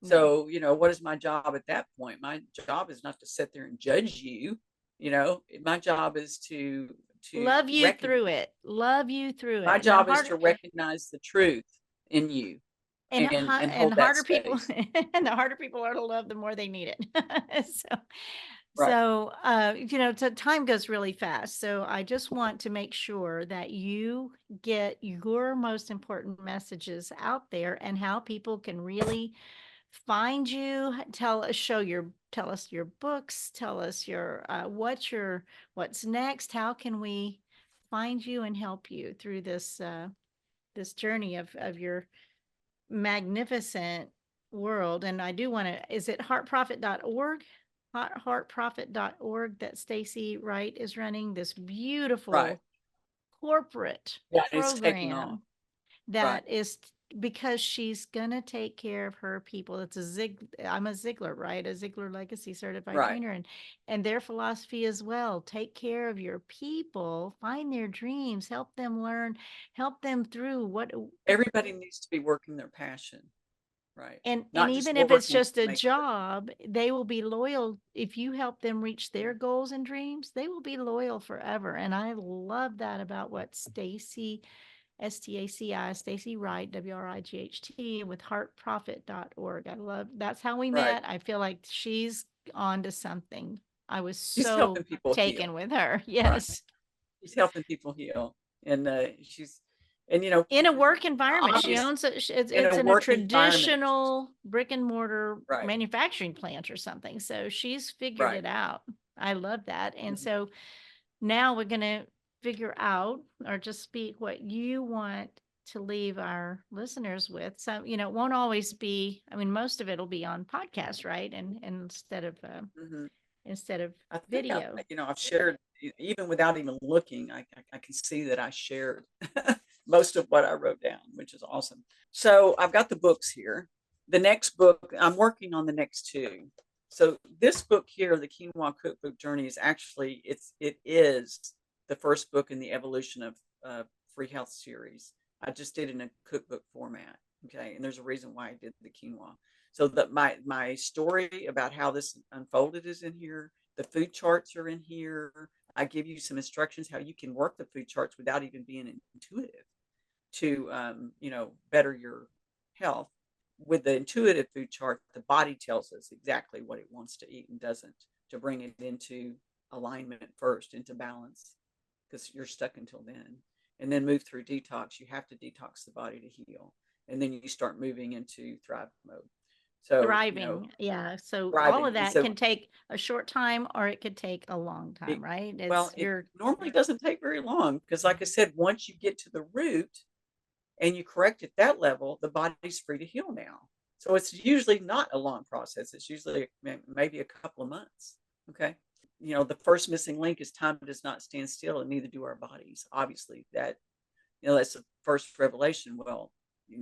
Speaker 2: No.
Speaker 3: So, what is my job at that point? My job is not to sit there and judge you. My job is to
Speaker 2: Love you
Speaker 3: recognize.
Speaker 2: through it. Love you through
Speaker 3: My
Speaker 2: it. And the
Speaker 3: job is to
Speaker 2: harder
Speaker 3: recognize the truth in you and
Speaker 2: and
Speaker 3: hold that
Speaker 2: harder people
Speaker 3: space.
Speaker 2: and the harder people are to love, the more they need it. So
Speaker 3: Right.
Speaker 2: time goes really fast. So I just want to make sure that you get your most important messages out there and how people can really find you. Tell us your books, tell us your what's next. How can we find you and help you through this journey of your magnificent world? And I do want to, is it heartprofit.org? Heartprofit.org that Stacy Wright is running this
Speaker 3: Right.
Speaker 2: beautiful corporate
Speaker 3: Yeah, it's taking off.
Speaker 2: program
Speaker 3: Right.
Speaker 2: that is because she's gonna take care of her people. I'm a Ziegler, right? A Ziegler Legacy certified
Speaker 3: Right.
Speaker 2: trainer, and their philosophy as well. Take care of your people, find their dreams, help them learn, help them through what
Speaker 3: Everybody needs to be working their passion. Right.
Speaker 2: and
Speaker 3: Not just
Speaker 2: even if it's
Speaker 3: working to
Speaker 2: just a
Speaker 3: make.
Speaker 2: job, they will be loyal. If you help them reach their goals and dreams, they will be loyal forever. And I love that about what Stacy, STACI, Stacy Wright, WRIGHT, with heartprofit.org. I love, that's how we
Speaker 3: Right.
Speaker 2: met. I feel like she's on to something. I was
Speaker 3: She's
Speaker 2: so
Speaker 3: helping people
Speaker 2: taken
Speaker 3: heal.
Speaker 2: with her.
Speaker 3: Right.
Speaker 2: Yes.
Speaker 3: She's helping people heal. And she's, and
Speaker 2: In a work environment. She
Speaker 3: obviously
Speaker 2: owns it's
Speaker 3: in a
Speaker 2: in a
Speaker 3: work environment.
Speaker 2: traditional brick and mortar
Speaker 3: Right.
Speaker 2: manufacturing plant or something. So she's figured
Speaker 3: Right.
Speaker 2: it out. I love that. And
Speaker 3: Mhm.
Speaker 2: so now we're going to figure out or just speak what you want to leave our listeners with. So, it won't always be, I mean, most of it will be on podcast, right? And instead of
Speaker 3: Mhm. I think
Speaker 2: video.
Speaker 3: I've shared even without even looking. I can see that I shared most of what I wrote down, which is awesome. So I've got the books here. The next book, I'm working on the next two. So this book here, the Quinoa Cookbook Journey, is actually it is the first book in the evolution of Free Health series. I just did it in a cookbook format. Okay, and there's a reason why I did the quinoa. So that my story about how this unfolded is in here. The food charts are in here. I give you some instructions how you can work the food charts without even being intuitive to better your health. With the intuitive food chart, the body tells us exactly what it wants to eat and doesn't, to bring it into alignment first, into balance, because you're stuck until then. And then move through detox. You have to detox the body to heal. And then you start moving into thrive mode. So,
Speaker 2: Thriving. Yeah. So all
Speaker 3: thriving.
Speaker 2: of
Speaker 3: And
Speaker 2: that
Speaker 3: so
Speaker 2: can take a short time or it could take a long time, right?
Speaker 3: it normally doesn't take very long because, like I said, once you get to the root and you correct at that level, the body's free to heal now. So it's usually not a long process. It's usually maybe a couple of months. Okay. The first missing link is time does not stand still, and neither do our bodies. Obviously, that's the first revelation. Well,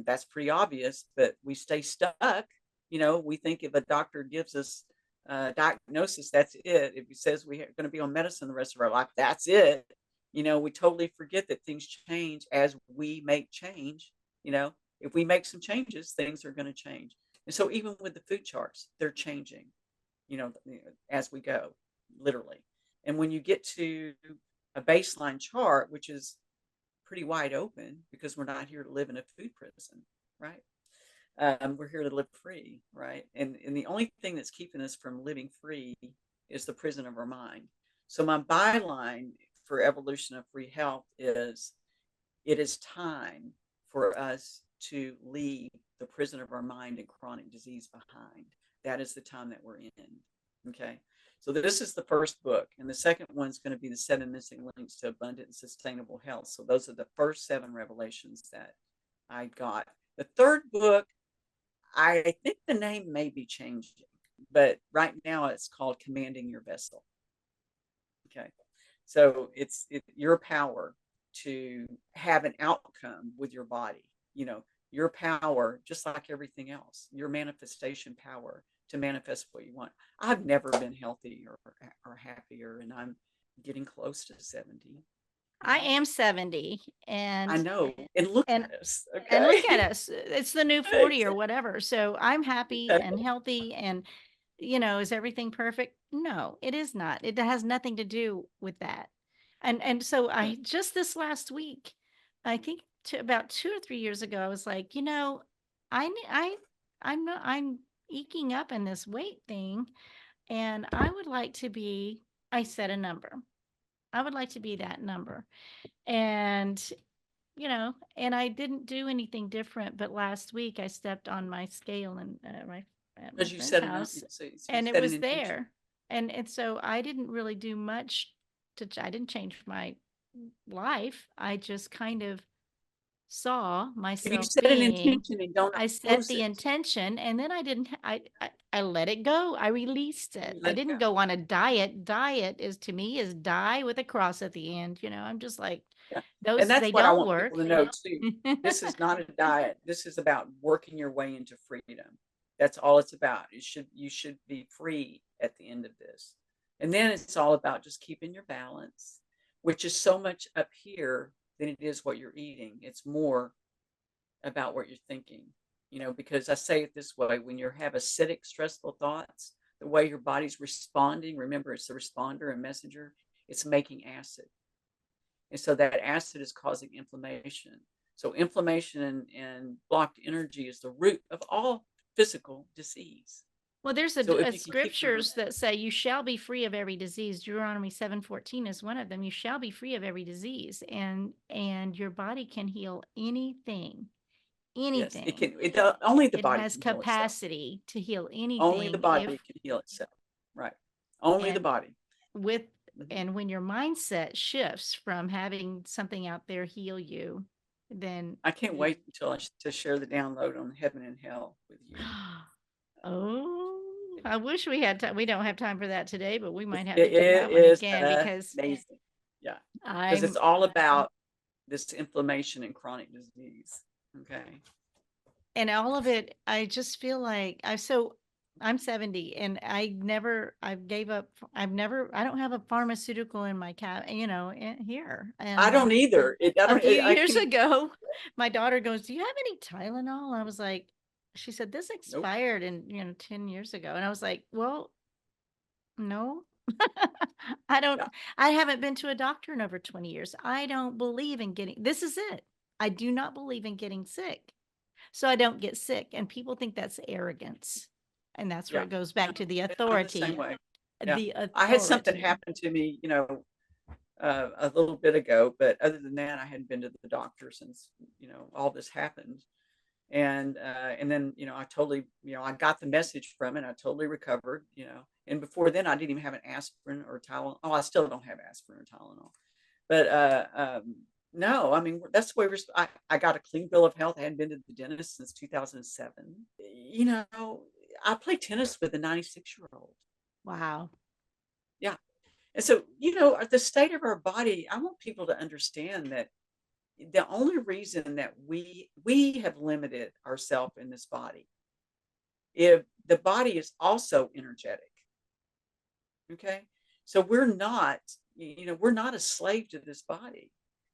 Speaker 3: that's pretty obvious, but we stay stuck. We think if a doctor gives us a diagnosis, that's it. If he says we're going to be on medicine the rest of our life, that's it. We totally forget that things change as we make change. If we make some changes, things are going to change. And so even with the food charts, they're changing, as we go, literally. And when you get to a baseline chart, which is pretty wide open because we're not here to live in a food prison, right? We're here to live free, right? And the only thing that's keeping us from living free is the prison of our mind. So my byline for evolution of free health is it is time for us to leave the prison of our mind and chronic disease behind. That is the time that we're in. Okay. So this is the first book, and the second one's going to be the 7 missing links to abundant and sustainable health. So those are the first 7 revelations that I got. The third book, I think the name may be changing, but right now it's called Commanding Your Vessel. Okay. So it's your power to have an outcome with your body, your power, just like everything else, your manifestation power to manifest what you want. I've never been healthy or happier, and I'm getting close to 70.
Speaker 2: I am 70,
Speaker 3: I
Speaker 2: and
Speaker 3: know. And look
Speaker 2: and
Speaker 3: at us.
Speaker 2: and look at
Speaker 3: Okay.
Speaker 2: us. It's the new 40 or whatever. So I'm happy and healthy, and is everything perfect? No, it is not. It has nothing to do with that. And so I just this last week, I think about 2 or 3 years ago, I was like, I'm eking up in this weight thing, and I would like to be. I set a number. I would like to be that number, and and I didn't do anything different. But last week I stepped on my scale and at my
Speaker 3: Because you
Speaker 2: friend's
Speaker 3: set
Speaker 2: house,
Speaker 3: so you
Speaker 2: and it
Speaker 3: set an
Speaker 2: was
Speaker 3: intention.
Speaker 2: there. And so I didn't really do much I didn't change my life. I just kind of saw
Speaker 3: If you
Speaker 2: myself
Speaker 3: set an
Speaker 2: being.
Speaker 3: intention and don't
Speaker 2: I set
Speaker 3: oppose
Speaker 2: the
Speaker 3: it,
Speaker 2: intention, and then I didn't I let it go. I released it.
Speaker 3: you
Speaker 2: I
Speaker 3: let it
Speaker 2: didn't
Speaker 3: go.
Speaker 2: go on a diet. Diet is, to me, is die with a cross at the end. I'm just like,
Speaker 3: Yeah. And
Speaker 2: those,
Speaker 3: that's
Speaker 2: they
Speaker 3: what I
Speaker 2: don't
Speaker 3: want people
Speaker 2: work.
Speaker 3: to know too. This is not a diet. This is about working your way into freedom. That's all it's about. You should be free at the end of this. And then it's all about just keeping your balance, which is so much up here than it is what you're eating. It's more about what you're thinking. Because I say it this way, when you have acidic, stressful thoughts, the way your body's responding, remember it's the responder and messenger, it's making acid. And so that acid is causing inflammation. So inflammation and blocked energy is the root of all physical disease.
Speaker 2: Well, there's
Speaker 3: So if
Speaker 2: a
Speaker 3: you can keep your
Speaker 2: scriptures that say you shall be free of every disease. Deuteronomy 7:14 is one of them. You shall be free of every disease, and your body can heal anything.
Speaker 3: yes, it
Speaker 2: Anything.
Speaker 3: can. Only the
Speaker 2: It
Speaker 3: body
Speaker 2: has
Speaker 3: can heal itself.
Speaker 2: capacity to heal
Speaker 3: Only the
Speaker 2: anything
Speaker 3: body
Speaker 2: if
Speaker 3: can heal itself. Right. Only the
Speaker 2: and
Speaker 3: body.
Speaker 2: with
Speaker 3: Mhm.
Speaker 2: and when your mindset shifts from having something out there heal you, then
Speaker 3: I can't wait until to share the download on heaven and hell with you.
Speaker 2: Oh, I wish we had time. We don't have time for that today, but we might have to
Speaker 3: It
Speaker 2: do that one
Speaker 3: is
Speaker 2: again, because
Speaker 3: amazing. Yeah, because it's
Speaker 2: I'm
Speaker 3: all about this inflammation and chronic disease. Okay.
Speaker 2: and all of it. I just feel like I'm 70, and I gave up. I don't have a pharmaceutical in my here.
Speaker 3: I
Speaker 2: And
Speaker 3: don't either.
Speaker 2: a few
Speaker 3: I
Speaker 2: years
Speaker 3: can.
Speaker 2: ago, my daughter goes, "Do you have any Tylenol?" I was like, she said, "This
Speaker 3: Nope.
Speaker 2: expired 10 years ago." And I was like, "Well, no." I don't,
Speaker 3: Yeah.
Speaker 2: I haven't been to a doctor in over 20 years. I don't believe in this is it. I do not believe in getting sick. So I don't get sick. And people think that's arrogance. And that's where
Speaker 3: Yeah.
Speaker 2: it goes back to the
Speaker 3: I'm the same
Speaker 2: authority.
Speaker 3: way. Yeah.
Speaker 2: The
Speaker 3: I had something
Speaker 2: authority.
Speaker 3: happen to me, a little bit ago, but other than that, I hadn't been to the doctor since, all this happened. And then, I totally, I got the message from it. I totally recovered, and before then I didn't even have an aspirin or Tylenol. Oh, I still don't have aspirin or Tylenol, but, no, I mean, that's the way I got a clean bill of health. I hadn't been to the dentist since 2007. I play tennis with a 96-year-old.
Speaker 2: Wow.
Speaker 3: Yeah. And so, the state of our body, I want people to understand that the only reason that we have limited ourselves in this body, if the body is also energetic. Okay. So we're not a slave to this body,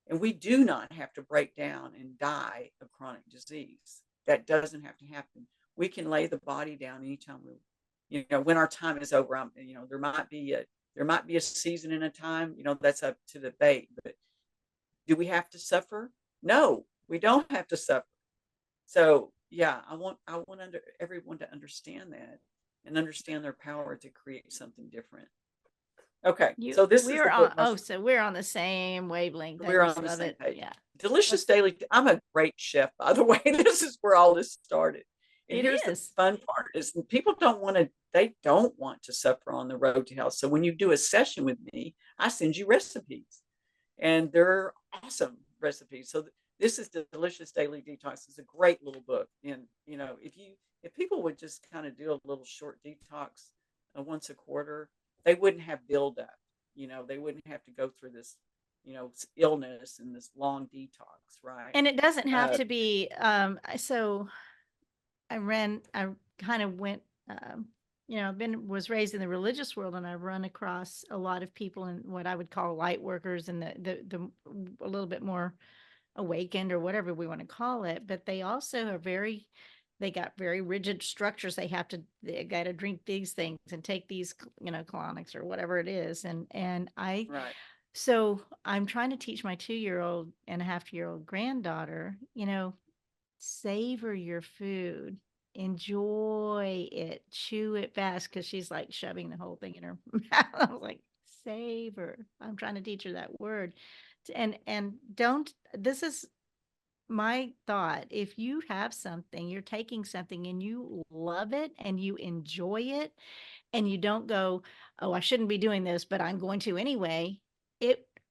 Speaker 3: and we do not have to break down and die of chronic disease. That doesn't have to happen. We can lay the body down anytime when our time is over. There might be a season and a time, that's up to debate, but do we have to suffer? No, we don't have to suffer. So yeah, I want everyone to understand that and understand their power to create something different. Okay, so this is the book.
Speaker 2: So we're on the same wavelength. I
Speaker 3: We're
Speaker 2: just
Speaker 3: on the
Speaker 2: love
Speaker 3: same
Speaker 2: it.
Speaker 3: page.
Speaker 2: Yeah.
Speaker 3: Delicious Daily. I'm a great chef, by the way. This is where all this started. And
Speaker 2: It
Speaker 3: here's
Speaker 2: is.
Speaker 3: the fun part: is people they don't want to suffer on the road to health. So when you do a session with me, I send you recipes, and they're awesome recipes. So this is the Delicious Daily Detox. It's a great little book, and if people would just kind of do a little short detox once a quarter, they wouldn't have buildup. They wouldn't have to go through this, illness and this long detox, right?
Speaker 2: And it doesn't have to be, so I kind of went, was raised in the religious world, and I've run across a lot of people in what I would call light workers and the a little bit more awakened, or whatever we want to call it, but they also are they got very rigid structures. They got to drink these things and take these, colonics or whatever it is.
Speaker 3: Right.
Speaker 2: So I'm trying to teach my 2-year-old and a half-year-old granddaughter, savor your food, enjoy it, chew it fast, because she's like shoving the whole thing in her mouth. I was like, savor. I'm trying to teach her that word. And don't, this is my thought. If you have something, you're taking something and you love it and you enjoy it, and you don't go, oh, I shouldn't be doing this, but I'm going to anyway.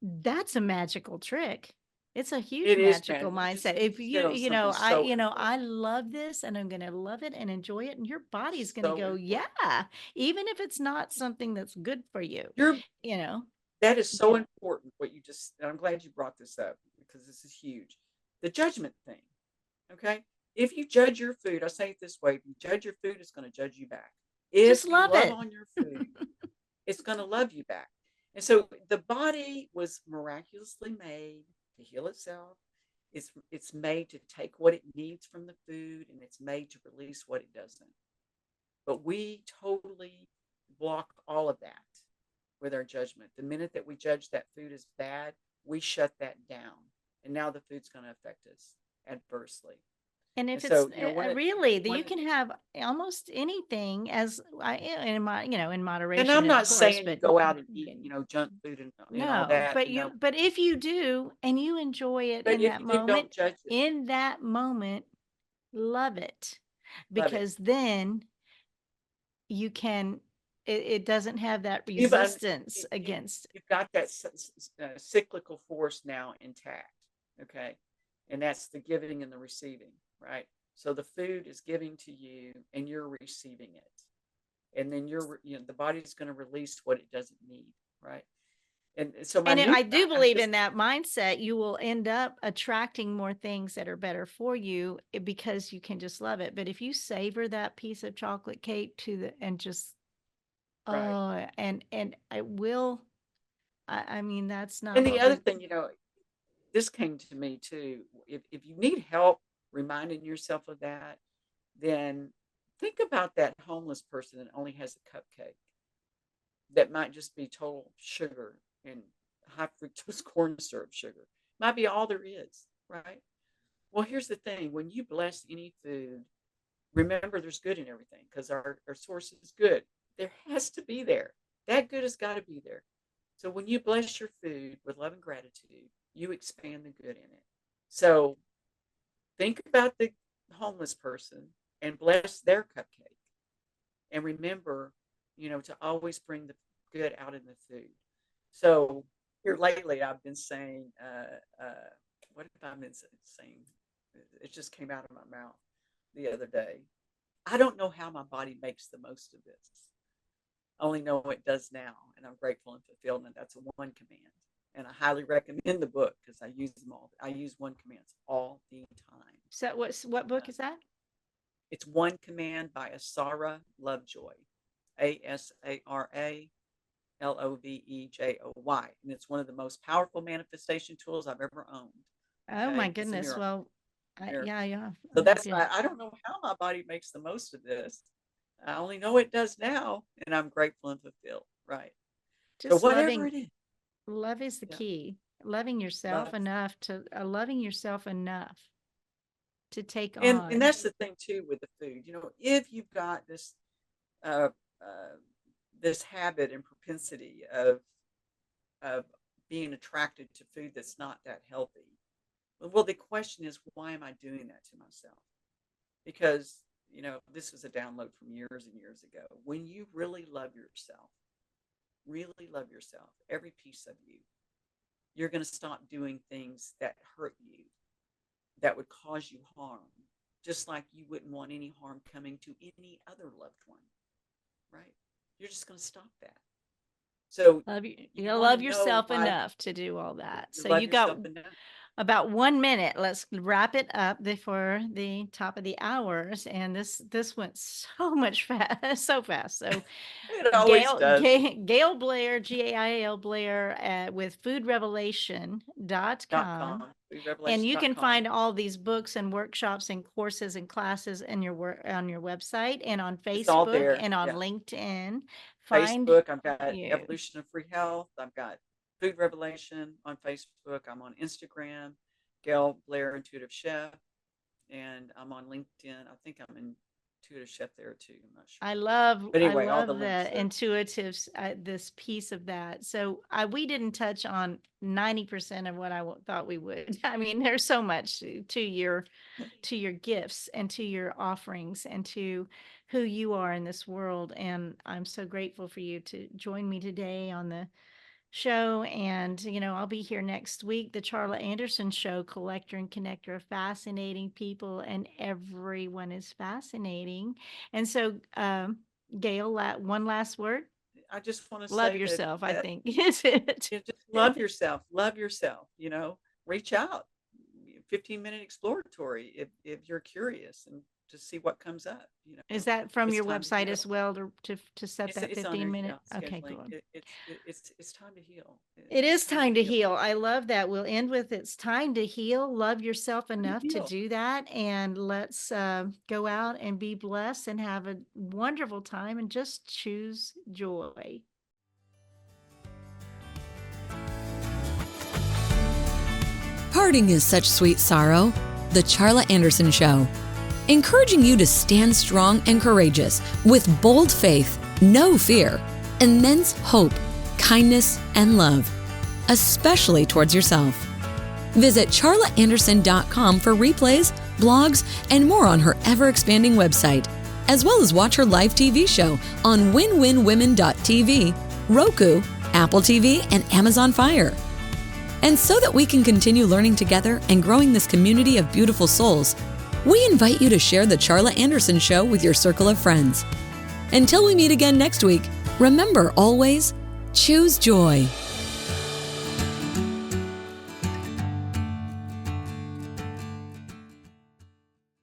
Speaker 2: That's a magical trick. It's a huge
Speaker 3: It is,
Speaker 2: magical
Speaker 3: man.
Speaker 2: mindset.
Speaker 3: You
Speaker 2: If
Speaker 3: just hit on something
Speaker 2: I,
Speaker 3: so
Speaker 2: I
Speaker 3: important.
Speaker 2: love this and I'm going to love it and enjoy it. And your body's going to
Speaker 3: So
Speaker 2: go,
Speaker 3: important.
Speaker 2: yeah, even if it's not something that's good for you,
Speaker 3: You're
Speaker 2: you know,
Speaker 3: That is so
Speaker 2: yeah.
Speaker 3: important. What you just, and I'm glad you brought this up because this is huge. The judgment thing. Okay. If you judge your food, I say it this way: if you judge your food, it's going to judge you back.
Speaker 2: Just
Speaker 3: If you
Speaker 2: love
Speaker 3: love
Speaker 2: it.
Speaker 3: on your food, it's going to love you back. And so the body was miraculously made to heal itself. It's made to take what it needs from the food, and it's made to release what it doesn't. But we totally block all of that with our judgment. The minute that we judge that food is bad, we shut that down. And now the food's going to affect us adversely.
Speaker 2: And
Speaker 3: And
Speaker 2: if it's
Speaker 3: so, one of
Speaker 2: really that
Speaker 3: one
Speaker 2: you
Speaker 3: of
Speaker 2: can have almost anything as in
Speaker 3: and
Speaker 2: moderation,
Speaker 3: I'm
Speaker 2: of
Speaker 3: not
Speaker 2: course,
Speaker 3: saying you
Speaker 2: but
Speaker 3: go out and eat, junk
Speaker 2: mm,
Speaker 3: food and all
Speaker 2: no,
Speaker 3: that,
Speaker 2: but if you do and you enjoy it
Speaker 3: but
Speaker 2: in
Speaker 3: if
Speaker 2: that
Speaker 3: you do, don't
Speaker 2: moment,
Speaker 3: judge it.
Speaker 2: love it,
Speaker 3: Love it.
Speaker 2: because then you can, it doesn't have that
Speaker 3: You've,
Speaker 2: resistance against.
Speaker 3: you've got that cyclical force now intact. Okay. And that's the giving and the receiving, right? So the food is giving to you and you're receiving it. And then the body's going to release what it doesn't need, right? And so
Speaker 2: And I do
Speaker 3: I'm
Speaker 2: believe
Speaker 3: just
Speaker 2: in that mindset. You will end up attracting more things that are better for you, because you can just love it. But if you savor that piece of chocolate cake and just,
Speaker 3: right.
Speaker 2: and I will, I mean, that's not
Speaker 3: And the
Speaker 2: what
Speaker 3: other
Speaker 2: we,
Speaker 3: thing, this came to me too. If you need help reminding yourself of that, then think about that homeless person that only has a cupcake that might just be total sugar and high fructose corn syrup sugar. Might be all there is, right? Well, here's the thing: when you bless any food, remember there's good in everything because our source is good. There has to be there. That good has got to be there. So when you bless your food with love and gratitude, you expand the good in it. So think about the homeless person and bless their cupcake. And remember, to always bring the good out in the food. So here lately, I've been saying, what have I been saying? It just came out of my mouth the other day. I don't know how my body makes the most of this. I only know it does now, and I'm grateful and fulfilled. And that's a one command. And I highly recommend the book because I use them all. I use one commands all the time.
Speaker 2: so what book is that?
Speaker 3: It's One Command by Asara Lovejoy, ASARA LOVEJOY, and it's one of the most powerful manifestation tools I've ever owned.
Speaker 2: Oh my
Speaker 3: Okay, it's a
Speaker 2: goodness.
Speaker 3: miracle.
Speaker 2: Well,
Speaker 3: Miracle.
Speaker 2: yeah,
Speaker 3: So
Speaker 2: I have
Speaker 3: that's
Speaker 2: to.
Speaker 3: why I don't know how my body makes the most of this. I only know it does now, and I'm grateful and fulfilled. Right. So
Speaker 2: Just
Speaker 3: whatever it is,
Speaker 2: love is the
Speaker 3: yeah,
Speaker 2: key. Loving yourself
Speaker 3: love.
Speaker 2: enough to take
Speaker 3: And
Speaker 2: on.
Speaker 3: that's the thing too with the food. If you've got uh, uh, this habit and propensity of being attracted to food that's not that healthy, well, the question is, why am I doing that to myself? Because this was a download from years and years ago. When you really love yourself, every piece of you, you're going to stop doing things that hurt you, that would cause you harm, just like you wouldn't want any harm coming to any other loved one, right? You're just going to stop that. So
Speaker 2: Love you.
Speaker 3: you
Speaker 2: You
Speaker 3: want to
Speaker 2: love
Speaker 3: know
Speaker 2: yourself
Speaker 3: why
Speaker 2: enough to do all that.
Speaker 3: you
Speaker 2: So
Speaker 3: love
Speaker 2: you got
Speaker 3: yourself enough.
Speaker 2: about 1 minute. Let's wrap it up before the top of the hours. And this went so much fast, so fast. So
Speaker 3: It always does.
Speaker 2: Gail Blair, Gail Blair, with foodrevelation.com. And you can find all these books and workshops and courses and classes in on your website and on Facebook and on LinkedIn.
Speaker 3: Facebook, I've got Evolution of Free Health. I've got Food Revelation on Facebook. I'm on Instagram, Gail Blair Intuitive Chef, and I'm on LinkedIn. I think I'm Intuitive Chef there too. I'm not sure.
Speaker 2: I love
Speaker 3: all the
Speaker 2: the intuitives, this piece of that. So we didn't touch on 90% of what I thought we would. I mean, there's so much to your gifts and to your offerings and to who you are in this world. And I'm so grateful for you to join me today on the show. And, I'll be here next week, the Charla Anderson Show, collector and connector of fascinating people, and everyone is fascinating. And so, Gail, one last word.
Speaker 3: I just want to
Speaker 2: love
Speaker 3: say
Speaker 2: yourself, I think. Is it?
Speaker 3: Just love yourself. Love yourself. Reach out. 15-minute exploratory if you're curious and to see what comes up.
Speaker 2: Is that from your website as well to set that 15 minutes? Okay,
Speaker 3: cool.
Speaker 2: good.
Speaker 3: It's time to heal.
Speaker 2: It is time to heal. I love that. We'll end with it's time to heal. Love yourself enough to do that. And let's go out and be blessed and have a wonderful time and just choose joy.
Speaker 1: Parting is such sweet sorrow. The Charla Anderson Show. Encouraging you to stand strong and courageous with bold faith, no fear, immense hope, kindness, and love, especially towards yourself. Visit charlaanderson.com for replays, blogs, and more on her ever-expanding website, as well as watch her live TV show on winwinwomen.tv, Roku, Apple TV, and Amazon Fire. And so that we can continue learning together and growing this community of beautiful souls, we invite you to share the Charla Anderson Show with your circle of friends. Until we meet again next week, remember always, choose joy.